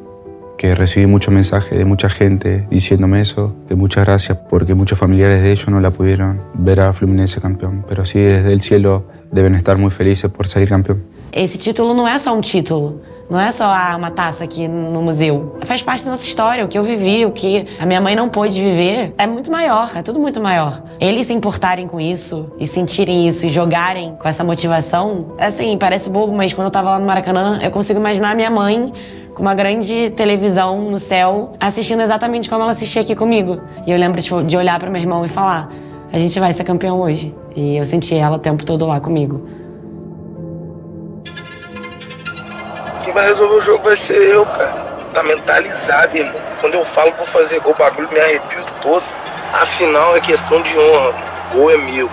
Que recibí muchos mensajes de mucha gente diciéndome eso, que muchas gracias porque muchos familiares de ellos no la pudieron ver a Fluminense campeón, pero sí desde el cielo deben estar muy felices por salir campeón. Esse título não é só um título, não é só uma taça aqui no museu. Faz parte da nossa história, o que eu vivi, o que a minha mãe não pôde viver, é muito maior, é tudo muito maior. Eles se importarem com isso, e sentirem isso, e jogarem com essa motivação, assim, parece bobo, mas quando eu tava lá no Maracanã, eu consigo imaginar a minha mãe com uma grande televisão no céu, assistindo exatamente como ela assistia aqui comigo. E eu lembro de olhar para meu irmão e falar, a gente vai ser campeão hoje. E eu senti ela o tempo todo lá comigo. Quem vai resolver o jogo vai ser eu, cara. Tá mentalizado, irmão. Quando eu falo pra fazer gol, o bagulho me arrepio todo. Afinal, é questão de honra. Gol é meu.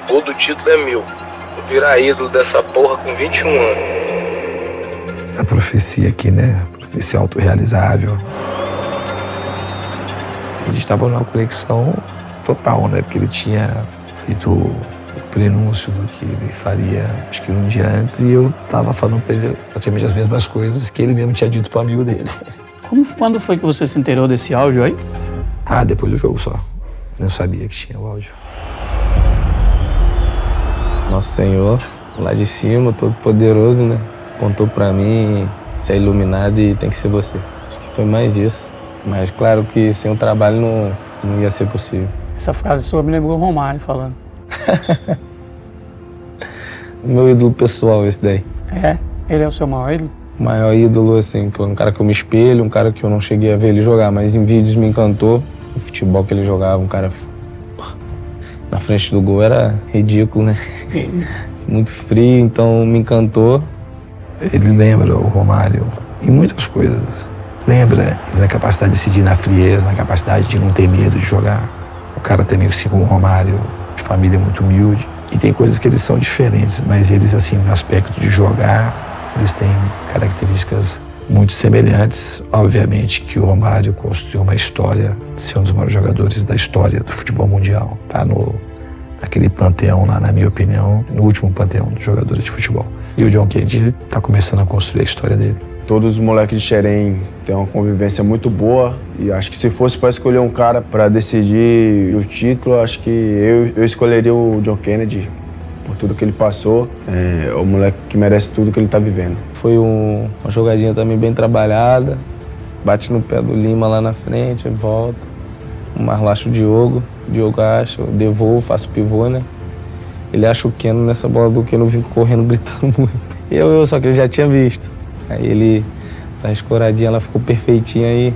Gol do título é meu. Vou virar ídolo dessa porra com 21 anos. A profecia aqui, né? Profecia autorrealizável. A gente estava numa conexão total, né? Porque ele tinha feito o prenúncio do que ele faria, acho que um dia antes, e eu estava falando para ele praticamente as mesmas coisas que ele mesmo tinha dito para o amigo dele. Quando foi que você se inteirou desse áudio aí? Depois do jogo só. Não sabia que tinha o áudio. Nosso Senhor, lá de cima, todo poderoso, né? Contou pra mim, ser iluminado e tem que ser você. Acho que foi mais isso. Mas claro que sem o trabalho não ia ser possível. Essa frase sua me lembrou o Romário falando. Meu ídolo pessoal esse daí. É? Ele é o seu maior ídolo? O maior ídolo, assim, um cara que eu me espelho, um cara que eu não cheguei a ver ele jogar, mas em vídeos me encantou. O futebol que ele jogava, um cara na frente do gol era ridículo, né? Muito frio, então me encantou. Ele lembra o Romário em muitas coisas. Lembra ele na capacidade de decidir, na frieza, na capacidade de não ter medo de jogar. O cara também, assim como o Romário, de família muito humilde. E tem coisas que eles são diferentes, mas eles, assim, no aspecto de jogar, eles têm características muito semelhantes. Obviamente que o Romário construiu uma história de ser um dos maiores jogadores da história do futebol mundial. Tá naquele panteão lá, na minha opinião, no último panteão dos jogadores de futebol. E o John Kennedy está começando a construir a história dele. Todos os moleques de Xerém têm uma convivência muito boa e acho que se fosse para escolher um cara para decidir o título, acho que eu escolheria o John Kennedy por tudo que ele passou. É o moleque que merece tudo que ele está vivendo. Foi uma jogadinha também bem trabalhada, bate no pé do Lima lá na frente, volta. Mas laço o Diogo acha, eu devolvo, faço pivô, né? Ele acha o Keno nessa bola do Keno, vivo correndo, gritando muito. Só que ele já tinha visto. Aí ele tá escoradinha, ela ficou perfeitinha aí.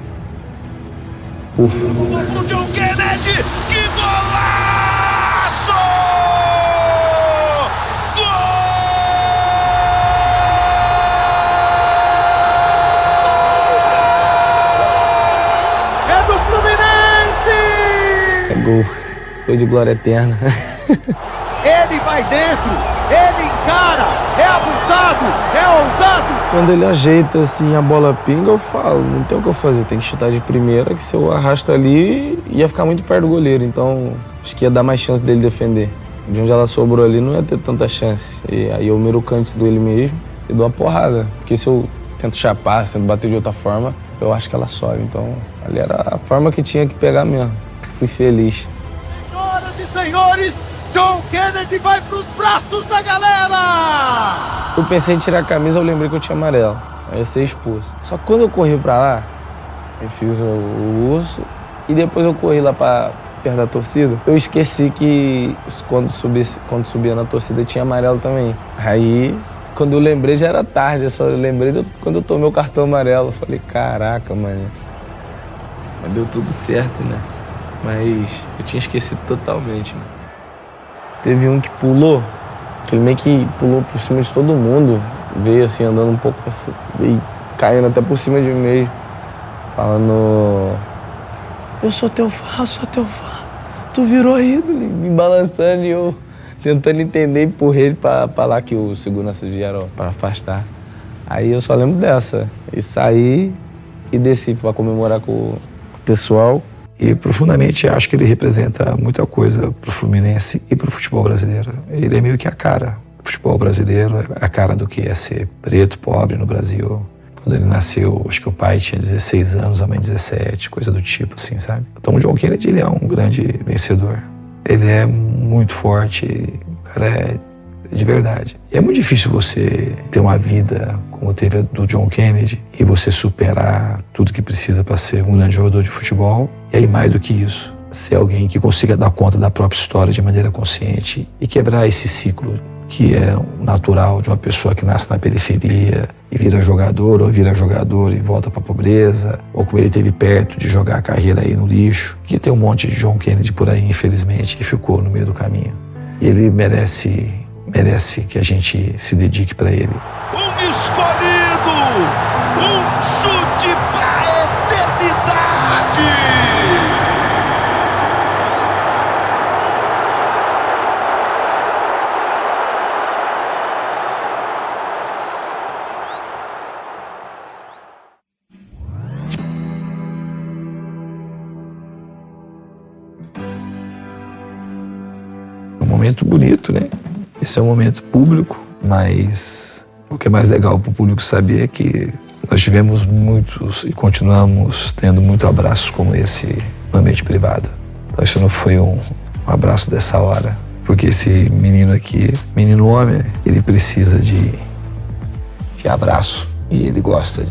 Pro John Kennedy, que golaço! Gol! É gol. Foi de glória eterna. Ele vai dentro, ele encara, é abusado, é ousado. Quando ele ajeita assim, a bola pinga, eu falo, não tem o que eu fazer, tem que chutar de primeira, que se eu arrasto ali, ia ficar muito perto do goleiro, então acho que ia dar mais chance dele defender. De onde ela sobrou ali, não ia ter tanta chance. E aí eu miro o canto dele mesmo e dou uma porrada, porque se eu tento chapar, tento bater de outra forma, eu acho que ela sobe, então ali era a forma que tinha que pegar mesmo. Fui feliz. Senhoras e senhores, John Kennedy vai pros braços da galera! Eu pensei em tirar a camisa, eu lembrei que eu tinha amarelo. Aí ia ser expulso. Só que quando eu corri pra lá, eu fiz o urso e depois eu corri lá pra perto da torcida. Eu esqueci que quando subia na torcida tinha amarelo também. Aí, quando eu lembrei já era tarde, eu só lembrei quando eu tomei o cartão amarelo. Eu falei, caraca, mano. Mas deu tudo certo, né? Mas eu tinha esquecido totalmente, mano. Teve um que pulou, que ele meio que pulou por cima de todo mundo. Veio assim, andando um pouco assim, veio caindo até por cima de mim mesmo. Falando, eu sou teu fã, tu virou ídolo. Me balançando e eu tentando entender, empurrei ele pra lá que os seguranças vieram pra afastar. Aí eu só lembro dessa. E saí e desci pra comemorar com o pessoal. E profundamente acho que ele representa muita coisa pro Fluminense e pro futebol brasileiro. Ele é meio que a cara do futebol brasileiro, a cara do que é ser preto, pobre no Brasil. Quando ele nasceu, acho que o pai tinha 16 anos, a mãe 17, coisa do tipo, assim, sabe? Então o John Kennedy, ele é um grande vencedor. Ele é muito forte, o cara é de verdade. E é muito difícil você ter uma vida como teve a do John Kennedy e você superar tudo que precisa para ser um grande jogador de futebol. E aí, mais do que isso, ser alguém que consiga dar conta da própria história de maneira consciente e quebrar esse ciclo que é natural de uma pessoa que nasce na periferia e vira jogador, ou vira jogador e volta para a pobreza, ou como ele teve perto de jogar a carreira aí no lixo, que tem um monte de John Kennedy por aí, infelizmente, que ficou no meio do caminho. E ele merece que a gente se dedique para ele. Um escolhido! Um chute pra eternidade! É um momento bonito, né? Esse é um momento público, mas o que é mais legal para o público saber é que nós tivemos muitos e continuamos tendo muitos abraços como esse no ambiente privado. Então isso não foi um abraço dessa hora, porque esse menino aqui, menino homem, ele precisa de abraço e ele gosta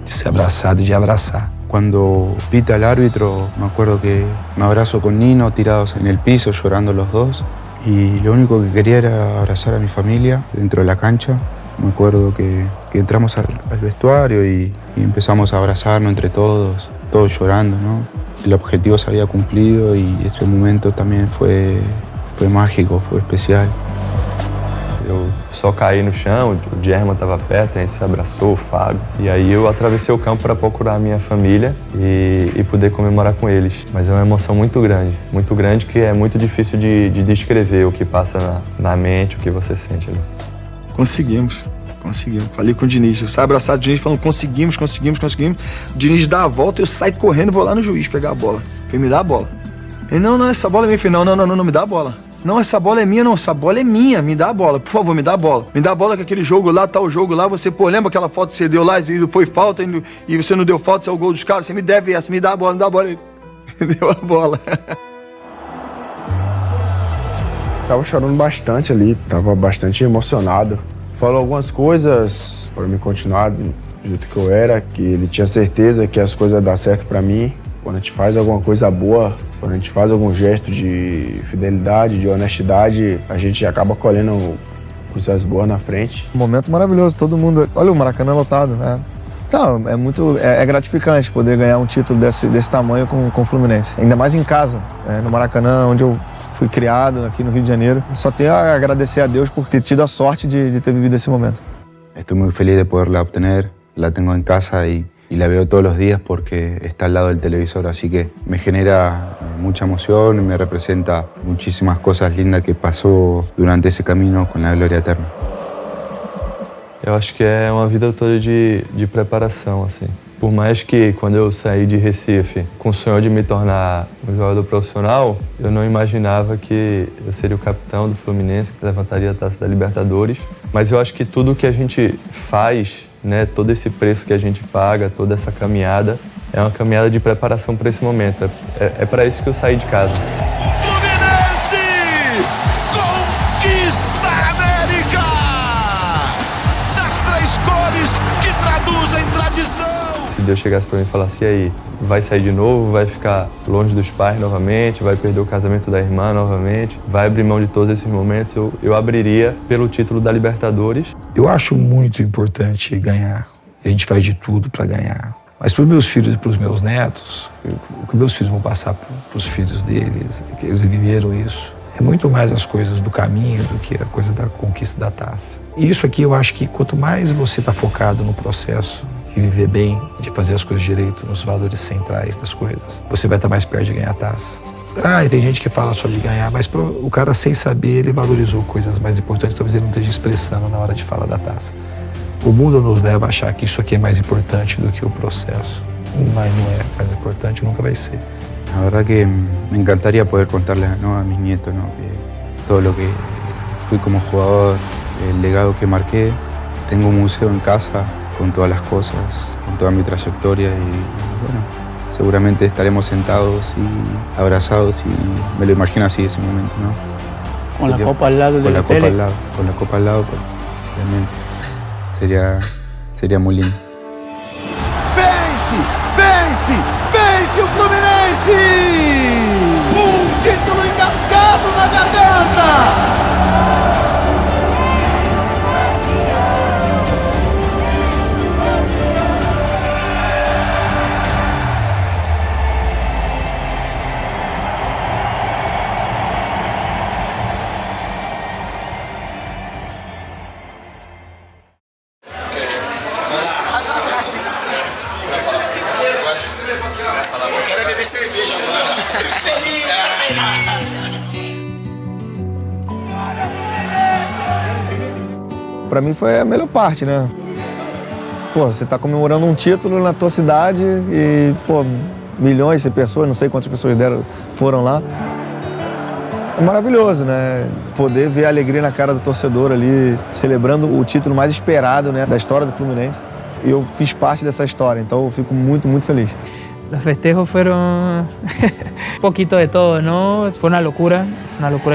de ser abraçado e de abraçar. Cuando pita el árbitro, me acuerdo que me abrazo con Nino tirados en el piso, llorando los dos. Y lo único que quería era abrazar a mi familia dentro de la cancha. Me acuerdo que entramos al vestuario y empezamos a abrazarnos entre todos llorando, ¿no? El objetivo se había cumplido y ese momento también fue mágico, foi especial. Eu só caí no chão, o German estava perto, a gente se abraçou, o Fábio. E aí eu atravessei o campo para procurar a minha família e poder comemorar com eles. Mas é uma emoção muito grande que é muito difícil de descrever o que passa na mente, o que você sente ali. Conseguimos. Falei com o Diniz, eu saio abraçado do Diniz falando conseguimos. O Diniz dá a volta, eu saio correndo e vou lá no juiz pegar a bola. Ele me dá a bola. Ele, não, essa bola é minha. Falei, não, me dá a bola. Não, essa bola é minha, essa bola é minha, me dá a bola, por favor, me dá a bola. Me dá a bola que aquele jogo lá, tal jogo lá, você, lembra aquela foto que você deu lá e foi falta e você não deu falta, saiu o gol dos caras, você me deve essa, me dá a bola. Ele deu a bola. Tava chorando bastante ali, tava bastante emocionado. Falou algumas coisas para me continuar do jeito que eu era, que ele tinha certeza que as coisas iam dar certo para mim. Quando a gente faz alguma coisa boa, quando a gente faz algum gesto de fidelidade, de honestidade, a gente acaba colhendo coisas boas na frente. Um momento maravilhoso, todo mundo... Olha o Maracanã lotado, né? Não, é gratificante poder ganhar um título desse tamanho com o Fluminense. Ainda mais em casa, no Maracanã, onde eu fui criado, aqui no Rio de Janeiro. Só tenho a agradecer a Deus por ter tido a sorte de ter vivido esse momento. Estou muito feliz de poderla obtener. La tengo en casa y y la veo todos los días porque está al lado del televisor, así que me genera mucha emoción y me representa muchísimas cosas lindas que pasó durante esse camino con la gloria eterna. Eu acho que é uma vida toda de preparação, assim. Por mais que quando eu saí de Recife com o sonho de me tornar um jogador profissional, eu não imaginava que eu seria o capitão do Fluminense, que levantaria a taça da Libertadores. Mas eu acho que tudo que a gente faz, né, todo esse preço que a gente paga, toda essa caminhada, é uma caminhada de preparação para esse momento. É para isso que eu saí de casa. Conquista a América! Das três cores que traduzem tradição! Se Deus chegasse para mim e falasse, e aí, vai sair de novo, vai ficar longe dos pais novamente, vai perder o casamento da irmã novamente, vai abrir mão de todos esses momentos, eu abriria pelo título da Libertadores. Eu acho muito importante ganhar. A gente faz de tudo para ganhar. Mas para os meus filhos e para os meus netos, o que meus filhos vão passar para os filhos deles, que eles viveram isso, é muito mais as coisas do caminho do que a coisa da conquista da taça. E isso aqui eu acho que quanto mais você está focado no processo, de viver bem, de fazer as coisas direito, nos valores centrais das coisas, você vai estar mais perto de ganhar a taça. E tem gente que fala só de ganhar, mas o cara sem saber, ele valorizou coisas mais importantes, talvez ele não esteja expressando na hora de falar da taça. O mundo nos leva a achar que isso aqui é mais importante do que o processo. Mas não é mais importante, nunca vai ser. La verdad que me encantaría poder contarle, ¿no?, a mis nietos, ¿no?, que todo lo que fui como jugador, el legado que marqué. Tengo un museo en casa con todas las cosas, con toda mi trayectoria y bueno, seguramente estaremos sentados y abrazados y me lo imagino así ese momento, ¿no? Con la copa al lado de la tele. Con la copa al lado, pues, realmente sería muy lindo. Vence o Fluminense! Título engasgado na garganta! Pra mim foi a melhor parte, né? Pô, você tá comemorando um título na tua cidade e, pô, milhões de pessoas, não sei quantas pessoas foram lá. É maravilhoso, né? Poder ver a alegria na cara do torcedor ali, celebrando o título mais esperado, né, da história do Fluminense. E eu fiz parte dessa história, então eu fico muito, muito feliz. Los festejos fueron un poquito de todo, ¿no? Fue una locura,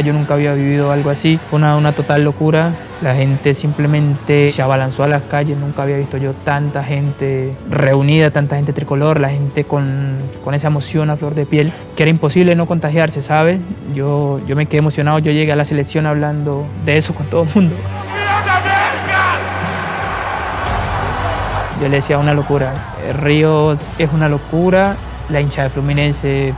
yo nunca había vivido algo así, fue una total locura. La gente simplemente se abalanzó a las calles, nunca había visto yo tanta gente reunida, tanta gente tricolor, la gente con esa emoción a flor de piel, que era imposible no contagiarse, ¿sabes? Yo me quedé emocionado, yo llegué a la selección hablando de eso con todo el mundo. Yo le decía, una locura. El Río es una locura. La hinchada de Fluminense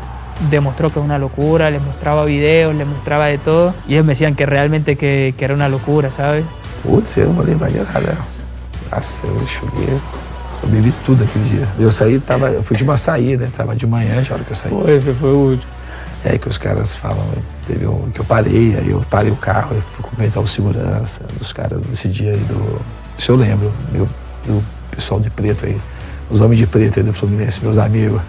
demostró que es una locura. Les mostraba videos, les mostraba de todo. Y ellos me decían que realmente que era una locura, ¿sabes? Putz, eu não lembro de nada. Nossa, eu enxuguei. Eu bebi tudo aquele dia. Eu fui de uma saída, né? Tava de manhã já a hora que eu saí. Pô, esse foi o último. É aí que os caras falam, teve que eu parei, aí eu parei o carro, eu fui cumprimentar o segurança dos caras nesse dia aí Isso eu lembro, do pessoal de preto aí, os homens de preto aí do Fluminense, meus amigos.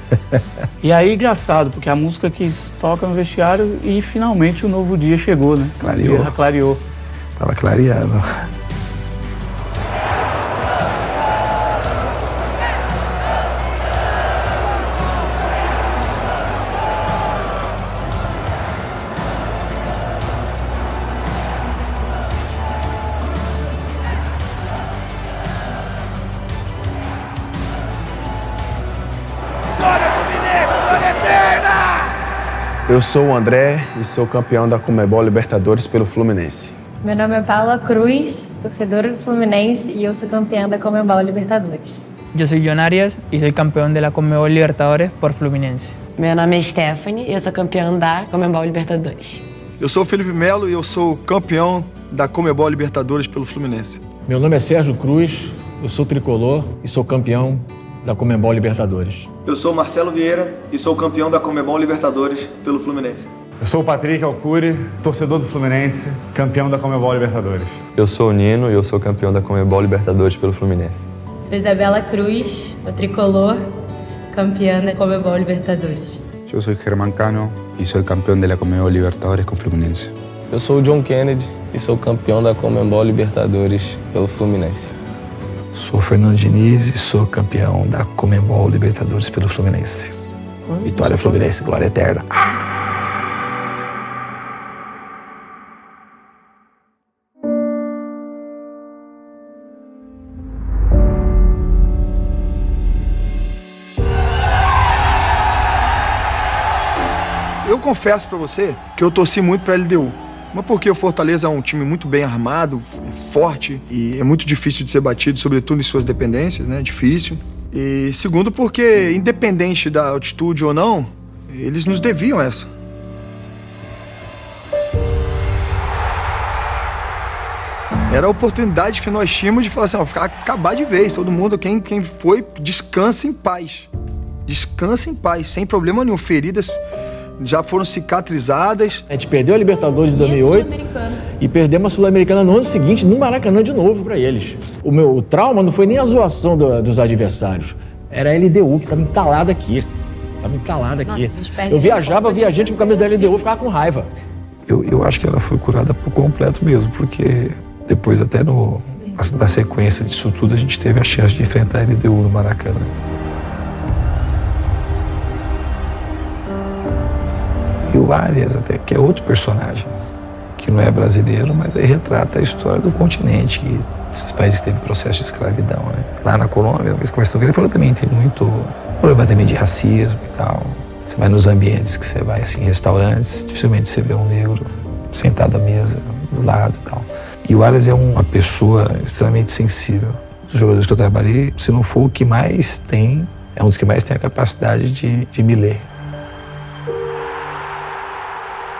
E aí, engraçado, porque a música que toca no vestiário e finalmente o novo dia chegou, né? Clareou. Clareou. Tava clareando. Eu sou o André e sou campeão da Conmebol Libertadores pelo Fluminense. Meu nome é Paula Cruz, torcedora do Fluminense, e eu sou campeã da Conmebol Libertadores. Yo soy John Arias y soy campeón de la Conmebol Libertadores por Fluminense. Meu nome é Stephanie e eu sou campeã da Conmebol Libertadores. Eu sou o Felipe Melo e eu sou campeão da Conmebol Libertadores pelo Fluminense. Meu nome é Sérgio Cruz, eu sou tricolor e sou campeão da Conmebol Libertadores. Eu sou Marcelo Vieira e sou campeão da Conmebol Libertadores pelo Fluminense. Eu sou o Patrick Alcuri, torcedor do Fluminense, campeão da Conmebol Libertadores. Eu sou o Nino e eu sou campeão da Conmebol Libertadores pelo Fluminense. Sou Isabela Cruz, o tricolor, campeã da Conmebol Libertadores. Eu sou Germán Cano e sou campeão da Conmebol Libertadores com o Fluminense. Eu sou o John Kennedy e sou campeão da Conmebol Libertadores pelo Fluminense. Sou Fernando Diniz e sou campeão da Conmebol Libertadores pelo Fluminense. Vitória Fluminense, glória eterna. Eu confesso pra você que eu torci muito pra LDU. Mas porque o Fortaleza é um time muito bem armado, é forte e é muito difícil de ser batido, sobretudo em suas dependências, né? Difícil. E segundo porque, independente da altitude ou não, eles nos deviam essa. Era a oportunidade que nós tínhamos de falar assim, ó, acabar de vez. Todo mundo, quem foi, descansa em paz. Descansa em paz, sem problema nenhum. Feridas já foram cicatrizadas. A gente perdeu a Libertadores de 2008 e perdemos a Sul-Americana no ano seguinte, no Maracanã de novo para eles. O trauma não foi nem a zoação dos adversários, era a LDU que estava entalada aqui. Estava entalada aqui. Eu via gente com a camisa da LDU e ficava com raiva. Eu acho que ela foi curada por completo mesmo, porque depois até na sequência disso tudo a gente teve a chance de enfrentar a LDU no Maracanã. E o Arias até, que é outro personagem, que não é brasileiro, mas aí retrata a história do continente, que esses países teve processo de escravidão, né? Lá na Colômbia, uma conversão que ele falou também, tem muito problema também de racismo e tal. Você vai nos ambientes que você vai, assim, restaurantes, dificilmente você vê um negro sentado à mesa, do lado e tal. E o Arias é uma pessoa extremamente sensível. Dos jogadores que eu trabalhei, se não for o que mais tem, é um dos que mais tem a capacidade de me ler.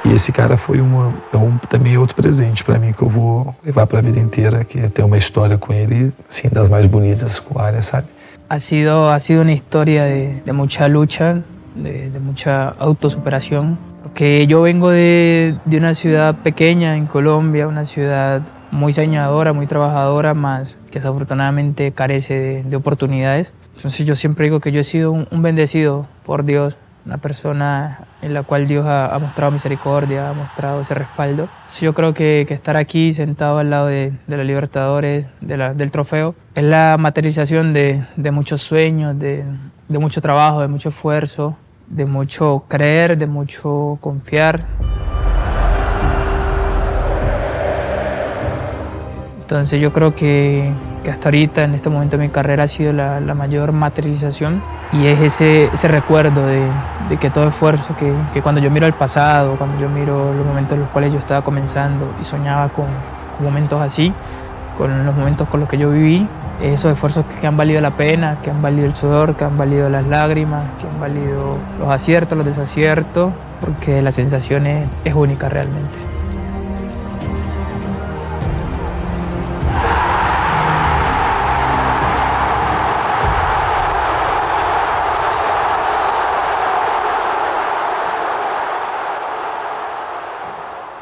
E esse cara foi também outro presente para mim que eu vou levar para a vida inteira, que tem uma história com ele, assim, das mais bonitas com o Arias, sabe? Ha sido una historia de mucha lucha, de mucha autosuperación, porque yo vengo de una ciudad pequeña en Colombia, una ciudad muy soñadora, muy trabajadora, más que desafortunadamente carece de oportunidades. Entonces yo siempre digo que yo he sido un bendecido por Dios, una persona en la cual Dios ha mostrado misericordia, ha mostrado ese respaldo. Entonces yo creo que estar aquí sentado al lado de la Libertadores, del trofeo, es la materialización de muchos sueños, de mucho trabajo, de mucho esfuerzo, de mucho creer, de mucho confiar. Entonces yo creo que hasta ahorita, en este momento de mi carrera, ha sido la mayor materialización y es ese recuerdo de que todo esfuerzo, que cuando yo miro al pasado, cuando yo miro los momentos en los cuales yo estaba comenzando y soñaba con momentos así, con los momentos con los que yo viví, esos esfuerzos que han valido la pena, que han valido el sudor, que han valido las lágrimas, que han valido los aciertos, los desaciertos, porque la sensación es única realmente.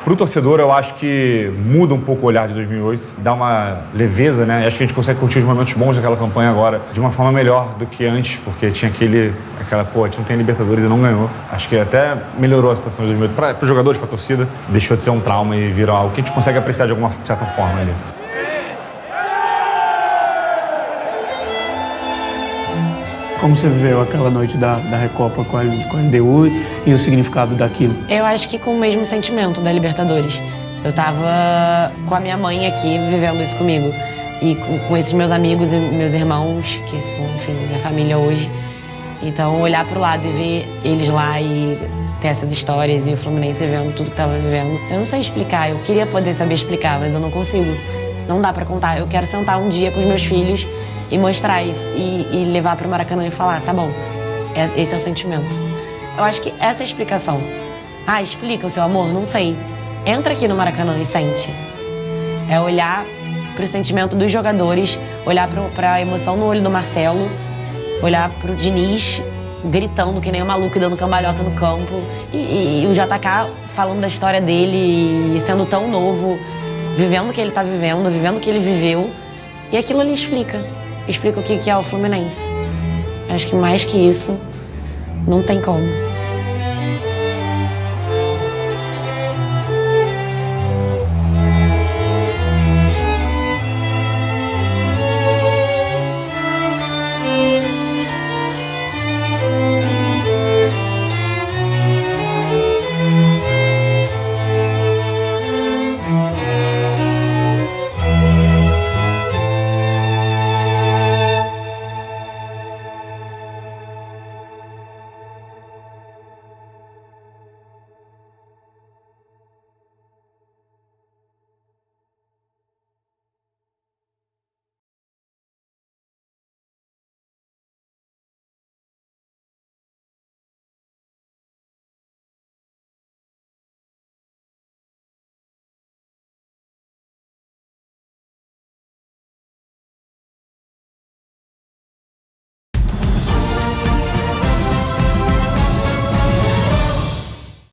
Para o torcedor, eu acho que muda um pouco o olhar de 2008, dá uma leveza, né? Acho que a gente consegue curtir os momentos bons daquela campanha agora de uma forma melhor do que antes, porque tinha a gente não tem Libertadores e não ganhou. Acho que até melhorou a situação de 2008 para os jogadores, para a torcida, deixou de ser um trauma e virou algo que a gente consegue apreciar de alguma certa forma ali. Como você viveu aquela noite da Recopa com a LDU e o significado daquilo? Eu acho que com o mesmo sentimento da Libertadores. Eu tava com a minha mãe aqui, vivendo isso comigo. E com esses meus amigos e meus irmãos, que são, enfim, minha família hoje. Então, olhar pro lado e ver eles lá e ter essas histórias e o Fluminense vendo tudo que tava vivendo. Eu não sei explicar, eu queria poder saber explicar, mas eu não consigo. Não dá pra contar. Eu quero sentar um dia com os meus filhos e mostrar e levar para o Maracanã e falar, tá bom, esse é o sentimento. Eu acho que essa é a explicação. Ah, explica o seu amor? Não sei. Entra aqui no Maracanã e sente. É olhar para o sentimento dos jogadores, olhar para a emoção no olho do Marcelo olhar pro Diniz gritando que nem um maluco e dando cambalhota no campo. E o JK falando da história dele e sendo tão novo, vivendo o que ele tá vivendo, vivendo o que ele viveu. E aquilo ali explica o que é o Fluminense. Acho que mais que isso, não tem como.